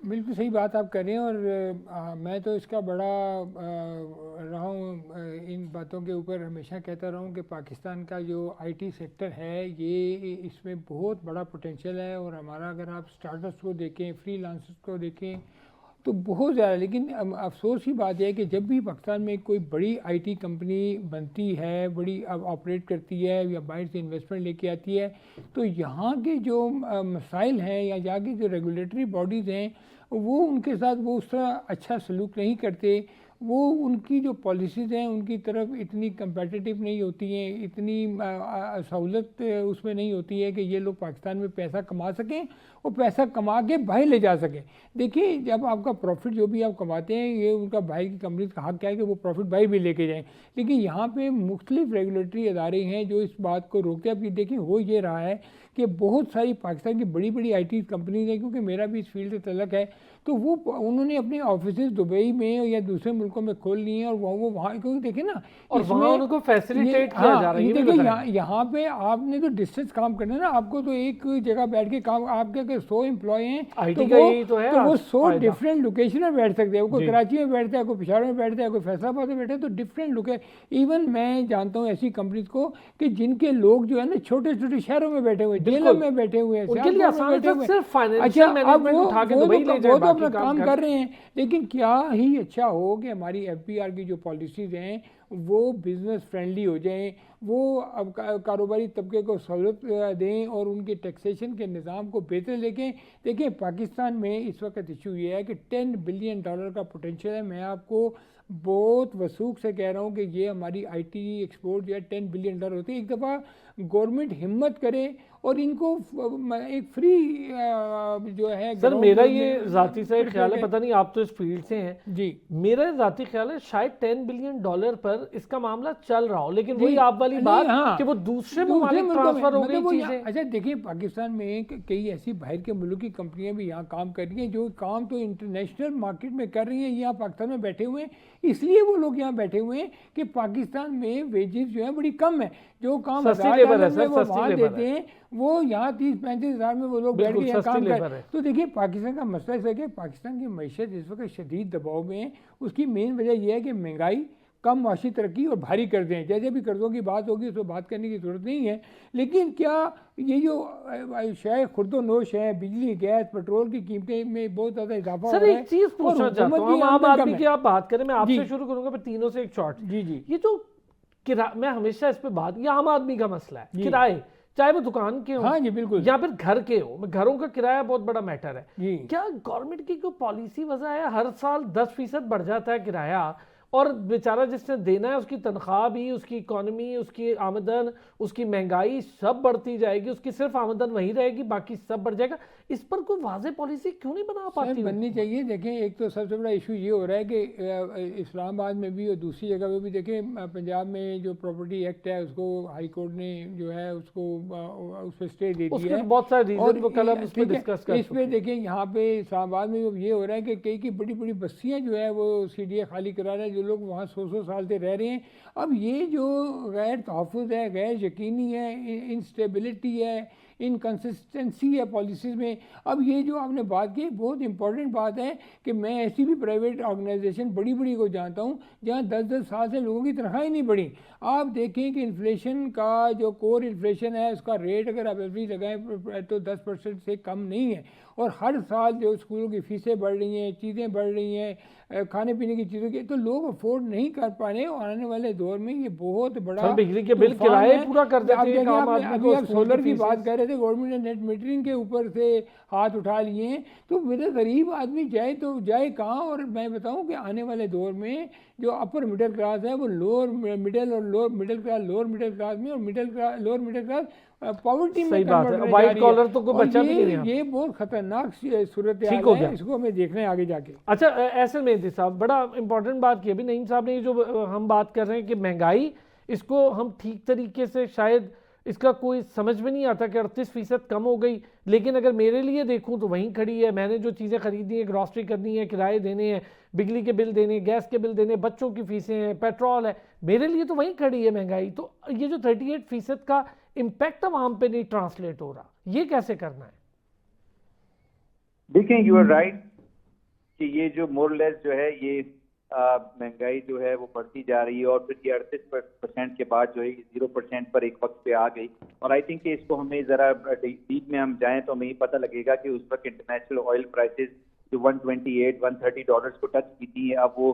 بالکل صحیح بات آپ کر رہے ہیں، اور میں تو اس کا بڑا رہا ہوں، ان باتوں کے اوپر ہمیشہ کہتا رہا ہوں کہ پاکستان کا جو آئی ٹی سیکٹر ہے یہ اس میں بہت بڑا پوٹینشیل ہے، اور ہمارا اگر آپ اسٹارٹرس کو دیکھیں، فری لانسرس کو دیکھیں تو بہت زیادہ. لیکن افسوس کی بات یہ ہے کہ جب بھی پاکستان میں کوئی بڑی آئی ٹی کمپنی بنتی ہے، بڑی آپریٹ کرتی ہے یا باہر سے انویسٹمنٹ لے کے آتی ہے، تو یہاں کے جو مسائل ہیں یا یہاں کی جو ریگولیٹری باڈیز ہیں وہ ان کے ساتھ وہ اس طرح اچھا سلوک نہیں کرتے. وہ ان کی جو پالیسیز ہیں ان کی طرف اتنی کمپیٹیٹیو نہیں ہوتی ہیں، اتنی سہولت اس میں نہیں ہوتی ہے کہ یہ لوگ پاکستان میں پیسہ کما سکیں اور پیسہ کما کے باہر لے جا سکیں. دیکھیں جب آپ کا پروفٹ جو بھی آپ کماتے ہیں یہ ان کا باہر کی کمپنیز کا حق کیا ہے کہ وہ پروفٹ باہر بھی لے کے جائیں، لیکن یہاں پہ مختلف ریگولیٹری ادارے ہیں جو اس بات کو روکتے ہیں. اب یہ دیکھیں ہو یہ رہا ہے کہ بہت ساری پاکستان کی بڑی بڑی آئی ٹی کمپنیز ہیں، کیونکہ میرا بھی اس فیلڈ سے تعلق ہے، تو وہ انہوں نے اپنے آفیسز دبئی میں یا دوسرے ملکوں میں کھول لیے ہیں، اور وہ وہاں کیونکہ دیکھیں نا اور اس وہاں میں ان کو فیسیلیٹیٹ کیا جا رہا ہے. یہ یہ بھی دیکھیں بتائیں. یہاں پہ آپ نے تو ڈسٹینس کام کرنا ہے نا، آپ کو تو ایک جگہ بیٹھ کے کام، آپ کے اگر 100 امپلائی ہیں آئی تو ٹی کا یہی تو ہے وہ آج 100 فائدہ. ڈفرینٹ لوکیشن میں بیٹھ سکتے ہیں. کوئی کراچی میں بیٹھتا ہے، کوئی پشاور میں بیٹھتا ہے، کوئی فیصل آباد میں بیٹھتا ہے، تو ڈفرینٹ ایون میں جانتا ہوں ایسی کمپنیز کو کہ جن کے لوگ جو ہے نا چھوٹے چھوٹے شہروں میں بیٹھے ہوئے، جیلم میں بیٹھے ہوئے ہیں، ان کے لیے آسان ہے صرف فائنینشیل اچھا اب مینجمنٹ اٹھا کے دبئی لے جائیں، وہ تو اپنا باقی کام کر رہے ہیں. لیکن کیا ہی اچھا ہو کہ ہماری ایف پی آر کی جو پالیسیز ہیں وہ بزنس فرینڈلی ہو جائیں، وہ اب کاروباری طبقے کو سہولت دیں اور ان کے ٹیکسیشن کے نظام کو بہتر لے کے. دیکھیں پاکستان میں اس وقت ایشو یہ ہے کہ $10 بلین کا پوٹینشیل ہے. میں آپ کو بہت وثوق سے کہہ رہا ہوں کہ یہ ہماری آئی ٹی ایکسپورٹ جو ہے $10 بلین ہوتی ہے. ایک دفعہ گورنمنٹ ہمت کرے اور ان کو ایک فری جو ہے. سر میرا یہ ذاتی سے خیال ہے، پتہ نہیں آپ تو اس فیلڈ سے ہیں جی، میرا ذاتی خیال ہے شاید $10 بلین پر اس کا معاملہ چل رہا ہو، لیکن وہی آپ والی بات کہ وہ دوسرے ممالک ٹرانسفر ہو گئی چیزیں. اچھا دیکھیں پاکستان میں کئی ایسی باہر کے ملک کی کمپنیاں بھی یہاں کام کر رہی ہیں جو کام تو انٹرنیشنل مارکیٹ میں کر رہی ہیں، یہاں پاکستان میں بیٹھے ہوئے ہیں. اس لیے وہ لوگ یہاں بیٹھے ہوئے ہیں کہ پاکستان میں ویجز جو ہے بڑی کم ہے. جو کام $1000 میں وہ وہاں دیتے ہیں وہ یہاں 30-35 ہزار میں وہ لوگ بیٹھ کے یہاں کام کر. تو دیکھیے پاکستان کا مسئلہ اس ہے کہ پاکستان کی معیشت اس وقت شدید دباؤ میں ہے. اس کی مین وجہ یہ ہے کہ مہنگائی، کم معاشی ترقی اور بھاری قرضے ہیں. جیسے بھی قرضوں کی بات ہوگی اس پہ بات کرنے کی ضرورت نہیں ہے، لیکن کیا یہ جو شے خرد و نوش ہے، بجلی، گیس، پیٹرول کی قیمتیں میں بہت زیادہ اضافہ ہو رہا ہے. سر ایک چیز پوچھنا چاہتا ہوں، ہم عام آدمی کی آپ بات کریں، میں آپ سے شروع کروں گا پھر تینوں سے ایک شارٹ. جی یہ جو میں ہمیشہ اس پہ بات، یہ عام آدمی کا مسئلہ ہے، کرائے، چاہے وہ دکان کے ہوں، ہاں جی بالکل، یا پھر گھر کے ہوں. گھروں کا کرایہ بہت بڑا میٹر ہے. جی کیا گورنمنٹ کی کوئی پالیسی وضع ہے؟ ہر سال 10% بڑھ جاتا ہے کرایہ، اور بیچارہ جس نے دینا ہے اس کی تنخواہ بھی، اس کی اکانومی، اس کی آمدن، اس کی مہنگائی سب بڑھتی جائے گی، اس کی صرف آمدن وہی رہے گی، باقی سب بڑھ جائے گا. اس پر کوئی واضح پالیسی کیوں نہیں بنا پاتی؟ بننی چاہیے. دیکھیں ایک تو سب سے بڑا ایشو یہ ہو رہا ہے کہ اسلام آباد میں بھی اور دوسری جگہ پہ بھی دیکھیں پنجاب میں جو پراپرٹی ایکٹ ہے اس کو ہائی کورٹ نے جو ہے اس کو اس پہ اسٹے دے دی ہے. بہت سارے ریزن وہ کل ہم اس پہ ڈسکس کر اس پہ دیکھیں یہاں پہ اسلام آباد میں یہ ہو رہا ہے کہ کئی کی بڑی بڑی بستیاں جو ہے وہ سی ڈی اے خالی کرا رہے ہیں، جو لوگ وہاں 100 سال سے رہ رہے ہیں. اب یہ جو غیر تحفظ ہے، غیر یقینی ہے، انسٹیبلٹی ہے، انکنسسٹنسی ہے پالیسیز میں. اب یہ جو آپ نے بات کی بہت امپورٹنٹ بات ہے کہ میں ایسی بھی پرائیویٹ آرگنائزیشن بڑی بڑی کو جانتا ہوں جہاں 10 سال سے لوگوں کی تنخواہیں نہیں بڑھی. آپ دیکھیں کہ انفلیشن کا جو کور انفلیشن ہے اس کا ریٹ اگر آپ ایوریج لگائیں تو 10% سے کم نہیں ہے. اور ہر سال جو اسکولوں کی فیسیں بڑھ رہی ہیں، چیزیں بڑھ رہی ہیں، کھانے پینے کی چیزوں کی، تو لوگ افورڈ نہیں کر پا رہے. اور آنے والے دور میں یہ بہت بڑا بجلی کے بل کرائے پورا کر دیتے ہیں. ابھی آپ سولر کی بات کر رہے تھے، گورنمنٹ نے نیٹ میٹرنگ کے اوپر سے ہاتھ اٹھا لیے ہیں. تو میرے غریب آدمی جائے تو جائے کہاں؟ اور میں بتاؤں کہ آنے والے دور میں جو اپر مڈل کلاس ہے وہ لوور مڈل اور lower middle class, lower middle class میں، اور لوور مڈل کلاس پاورٹی میں کنورٹ ہونے جا رہی ہے. یہ بہت خطرناک صورتحال ہے، اس کو ہمیں دیکھنا ہے آگے جا کے. اچھا ایسے مہدی صاحب بڑا امپورٹنٹ بات کی ابھی نعیم صاحب نے، جو ہم بات کر رہے ہیں کہ مہنگائی، اس کو ہم ٹھیک طریقے سے شاید اس کا کوئی سمجھ میں نہیں آتا کہ 38% کم ہو گئی، لیکن اگر میرے لیے دیکھوں تو وہیں کھڑی ہے. میں نے جو چیزیں خریدی ہیں، گراسری کرنی ہے، کرائے دینے ہیں، بجلی کے بل دینے، گیس کے بل دینے، بچوں کی فیسیں ہیں، پیٹرول ہے، میرے لیے تو وہیں کھڑی ہے مہنگائی. تو یہ جو 38% کا امپیکٹ عوام پہ نہیں ٹرانسلیٹ ہو رہا، یہ کیسے کرنا ہے؟ دیکھیں یو آر رائٹ کہ یہ جو مور لیس جو ہے یہ مہنگائی جو ہے وہ بڑھتی جا رہی ہے اور پھر یہ 38% کے بعد جو ہے 0% پر ایک وقت پہ آ گئی. اور آئی تھنک کہ اس کو ہمیں ذرا ڈیپ میں ہم جائیں تو ہمیں یہ پتہ لگے گا کہ اس وقت انٹرنیشنل آئل پرائسز جو $128-130 کو ٹچ کی تھی اب وہ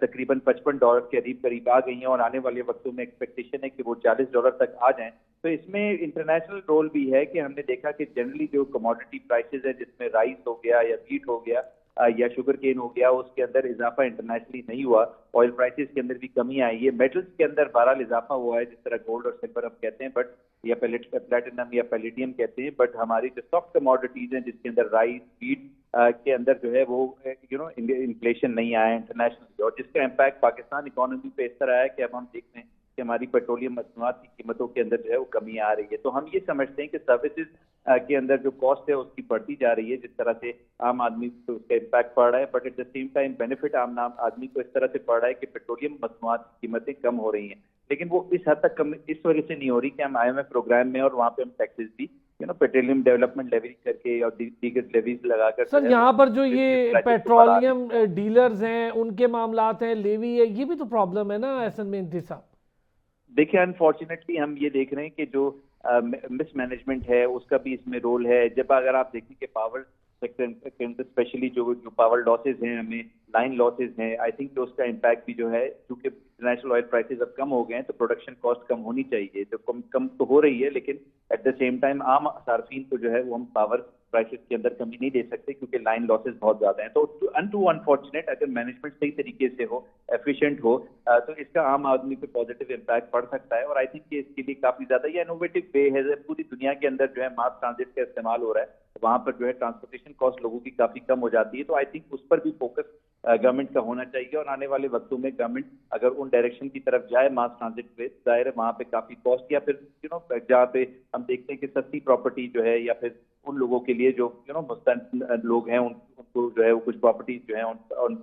تقریباً $55 کے قریب آ گئی ہیں اور آنے والے وقتوں میں ایکسپیکٹیشن ہے کہ وہ $40 تک آ جائیں. تو اس میں انٹرنیشنل رول بھی ہے کہ ہم نے دیکھا کہ جنرلی جو کموڈٹی پرائسز ہے جس میں رائس ہو گیا یا ویٹ ہو گیا یا شوگر کین ہو گیا اس کے اندر اضافہ انٹرنیشنلی نہیں ہوا. آئل پرائسز کے اندر بھی کمی آئی ہے. میٹلز کے اندر بہرحال اضافہ ہوا ہے جس طرح گولڈ اور سلور ہم کہتے ہیں بٹ یا پلیٹینم یا پیلیڈیم کہتے ہیں, بٹ ہماری جو سافٹ کموڈٹیز ہیں جس کے اندر رائس ویٹ کے اندر جو ہے وہ انفلیشن نہیں آیا انٹرنیشنل, اور جس کا امپیکٹ پاکستان اکانومی پہ اس طرح ہے کہ اب ہم دیکھتے ہیں کہ ہماری پیٹرولیم مصنوعات کی قیمتوں کے اندر جو ہے وہ کمی آ رہی ہے. تو ہم یہ سمجھتے ہیں کہ سروسز کے اندر جو کاسٹ ہے اس کی بڑھتی جا رہی ہے جس طرح سے عام آدمی کو اس کا امپیکٹ پڑ رہا ہے, but at the same time benefit عام آدمی کو اس طرح سے پڑ رہا ہے کہ پیٹرولیم مصنوعات کی قیمتیں کم ہو رہی ہیں. لیکن وہ اس حد تک کم اس وجہ سے نہیں ہو رہی کہ ہم IMF پروگرام میں اور وہاں پہ ہم ٹیکسز بھی پیٹرولیم ڈیولپمنٹ لیوی کر کے اور دیگر لیویز لگا کر. سر یہاں پر جو یہ پیٹرولیم ڈیلرز ہیں ان کے معاملات ہیں, لیوی ہے, یہ بھی تو پرابلم ہے نا احسن مہندی صاحب. دیکھیں انفارچونیٹلی ہم یہ دیکھ رہے ہیں کہ جو مس مینجمنٹ ہے اس کا بھی اس میں رول ہے. جب اگر آپ دیکھیں کہ پاور سیکٹر کے اندر اسپیشلی جو پاور لاسز ہیں ہمیں لائن لاسز ہیں, آئی تھنک کہ اس کا امپیکٹ بھی جو ہے کیونکہ انٹرنیشنل آئل پرائسز اب کم ہو گئے ہیں تو پروڈکشن کاسٹ کم ہونی چاہیے, تو کم تو ہو رہی ہے لیکن ایٹ دا سیم ٹائم عام صارفین کو جو ہے وہ ہم پاور پرائسز کے اندر کمی نہیں دے سکتے کیونکہ لائن لاسز بہت زیادہ ہیں. تو انفارچونیٹ اگر مینجمنٹ صحیح طریقے سے ہو, ایفیشینٹ ہو, تو اس کا عام آدمی پہ پازیٹیو امپیکٹ پڑ سکتا ہے. اور آئی تھنک کہ اس کے لیے کافی زیادہ یہ انوویٹو وے ہے. پوری دنیا کے اندر جو ہے ماس ٹرانزٹ کا استعمال ہو رہا ہے, وہاں پر جو ہے ٹرانسپورٹیشن کاسٹ لوگوں کی کافی کم ہو جاتی ہے. تو آئی تھنک اس پر بھی فوکس گورنمنٹ کا ہونا چاہیے اور آنے والے وقتوں میں گورنمنٹ اگر ان ڈائریکشن کی طرف جائے ماس ٹرانزٹ پہ, ظاہر ہے وہاں پہ کافی کاسٹ یا پھر جہاں پہ ہم دیکھتے ہیں کہ سستی پراپرٹی جو ہے یا پھر ان لوگوں کے لیے جو مستند لوگ ہیں ان کو جو ہے وہ کچھ پراپرٹیز جو ہیں ان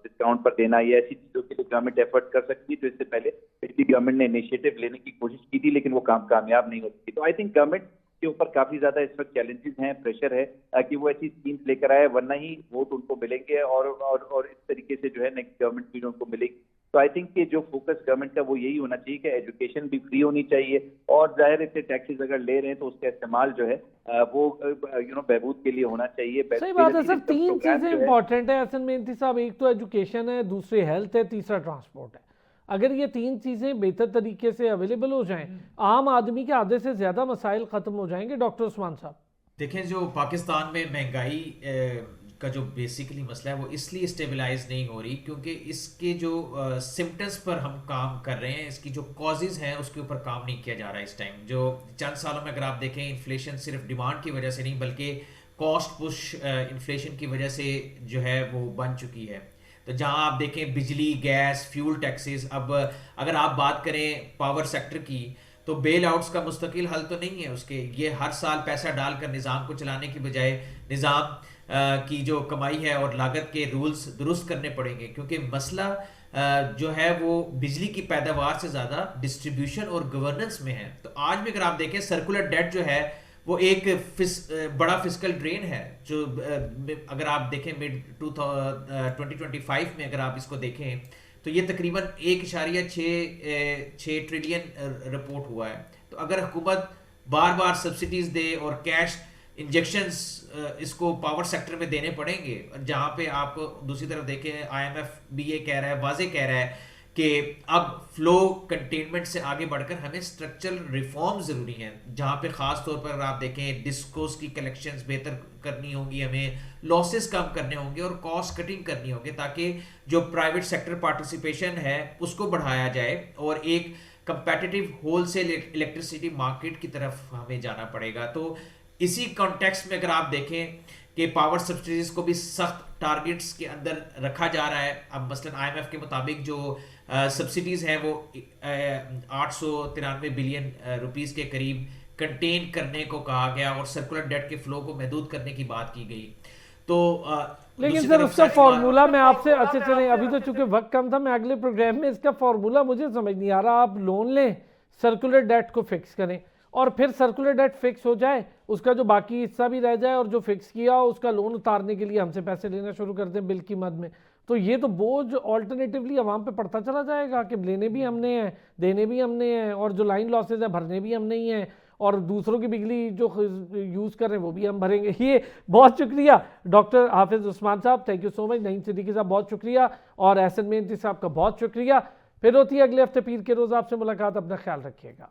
ڈسکاؤنٹ پر دینا یا ایسی چیزوں کے لیے گورنمنٹ ایفرٹ کر سکتی ہے. تو اس سے پہلے پچھلی گورنمنٹ نے انیشیٹو لینے کی کوشش کی تھی لیکن وہ کامیاب نہیں ہوتی. تو آئی تھنک گورنمنٹ کے اوپر کافی زیادہ اس وقت چیلنجز ہیں, پریشر ہے کہ وہ ایسی اسکیمز لے کر آئے, ورنہ ہی ووٹ ان کو ملیں گے اور اس طریقے سے جو ہے نیکسٹ گورنمنٹ بھی ان کو ملے گی. تو آئی تھنک کہ جو فوکس گورنمنٹ کا وہ یہی ہونا چاہیے کہ ایجوکیشن بھی فری ہونی چاہیے اور ظاہر ہے ٹیکسز اگر لے رہے ہیں تو اس کا استعمال جو ہے وہ بہبود کے لیے ہونا چاہیے. صحیح بات ہے سر, تین چیزیں امپورٹنٹ ہیں احسن مہندی صاحب, ایک تو ایجوکیشن ہے, دوسری ہیلتھ ہے, تیسرا ٹرانسپورٹ ہے. اگر یہ تین چیزیں بہتر طریقے سے اویلیبل ہو جائیں عام آدمی کے آدھے سے زیادہ مسائل ختم ہو جائیں گے. ڈاکٹر عثمان صاحب دیکھیں جو پاکستان میں مہنگائی کا جو بیسیکلی مسئلہ ہے وہ اس لیے اسٹیبلائز نہیں ہو رہی کیونکہ اس کے جو سمٹمز پر ہم کام کر رہے ہیں, اس کی جو کازز ہیں اس کے اوپر کام نہیں کیا جا رہا ہے اس ٹائم. جو چند سالوں میں اگر آپ دیکھیں انفلیشن صرف ڈیمانڈ کی وجہ سے نہیں بلکہ کاسٹ پش انفلیشن کی وجہ سے جو ہے وہ بن چکی ہے. تو جہاں آپ دیکھیں بجلی, گیس, فیول ٹیکسز, اب اگر آپ بات کریں پاور سیکٹر کی تو بیل آؤٹس کا مستقل حل تو نہیں ہے اس کے. یہ ہر سال پیسہ ڈال کر نظام کو چلانے کی بجائے نظام کی جو کمائی ہے اور لاگت کے رولز درست کرنے پڑیں گے کیونکہ مسئلہ جو ہے وہ بجلی کی پیداوار سے زیادہ ڈسٹریبیوشن اور گورننس میں ہے. تو آج بھی اگر آپ دیکھیں سرکولر ڈیٹ جو ہے وہ ایک بڑا فسکل ڈرین ہے جو اگر آپ دیکھیں مڈ 2025 میں اگر آپ اس کو دیکھیں تو یہ تقریباً 1.6 ٹریلین رپورٹ ہوا ہے. تو اگر حکومت بار بار سبسڈیز دے اور کیش انجیکشنز اس کو پاور سیکٹر میں دینے پڑیں گے, جہاں پہ آپ دوسری طرف دیکھیں IMF بھی یہ کہہ رہا ہے, واضح کہہ رہا ہے کہ اب فلو کنٹینمنٹ سے آگے بڑھ کر ہمیں اسٹرکچرل ریفارم ضروری ہیں, جہاں پہ خاص طور پر آپ دیکھیں ڈسکوز کی کلیکشنز بہتر کرنی ہوں گی, ہمیں لاسز کم کرنے ہوں گے اور کاسٹ کٹنگ کرنی ہوگی تاکہ جو پرائیویٹ سیکٹر پارٹیسپیشن ہے اس کو بڑھایا جائے اور ایک competitive wholesale electricity market کی طرف ہمیں جانا پڑے گا. تو اسی کانٹیکسٹ میں اگر آپ دیکھیں کہ پاور سبسڈیز کو بھی سخت ٹارگٹس کے اندر رکھا جا رہا ہے. اب مثلا IMF کے مطابق جو سبسڈیز ہیں وہ 893 بلین روپیز کے قریب کنٹین کرنے کو کہا گیا اور سرکولر ڈیٹ کے فلو کو محدود کرنے کی بات کی گئی. تو لیکن سر اس کا فارمولا میں آپ سے اچھے چلیں, ابھی تو چونکہ وقت کم تھا, میں اگلے پروگرام میں اس کا فارمولا مجھے سمجھ نہیں آ رہا. آپ لون لیں, سرکولر ڈیٹ کو فکس کریں اور پھر سرکولر ڈیٹ فکس ہو جائے, اس کا جو باقی حصہ بھی رہ جائے, اور جو فکس کیا اس کا لون اتارنے کے لیے ہم سے پیسے لینا شروع کر دیں بل کی مد میں. تو یہ تو بوجھ آلٹرنیٹیولی عوام پہ پڑتا چلا جائے گا کہ لینے بھی ہم نے ہیں, دینے بھی ہم نے ہیں, اور جو لائن لاسز ہیں بھرنے بھی ہم نہیں ہیں, اور دوسروں کی بجلی جو یوز کر رہے ہیں وہ بھی ہم بھریں گے. یہ بہت شکریہ ڈاکٹر حافظ عثمان صاحب, تھینک یو سو مچ. نعیم صدیقی صاحب بہت شکریہ, اور احسن مہنتی صاحب کا بہت شکریہ. پھر ہوتی ہے اگلے ہفتے پیر کے روز آپ سے ملاقات. اپنا خیال رکھیے گا.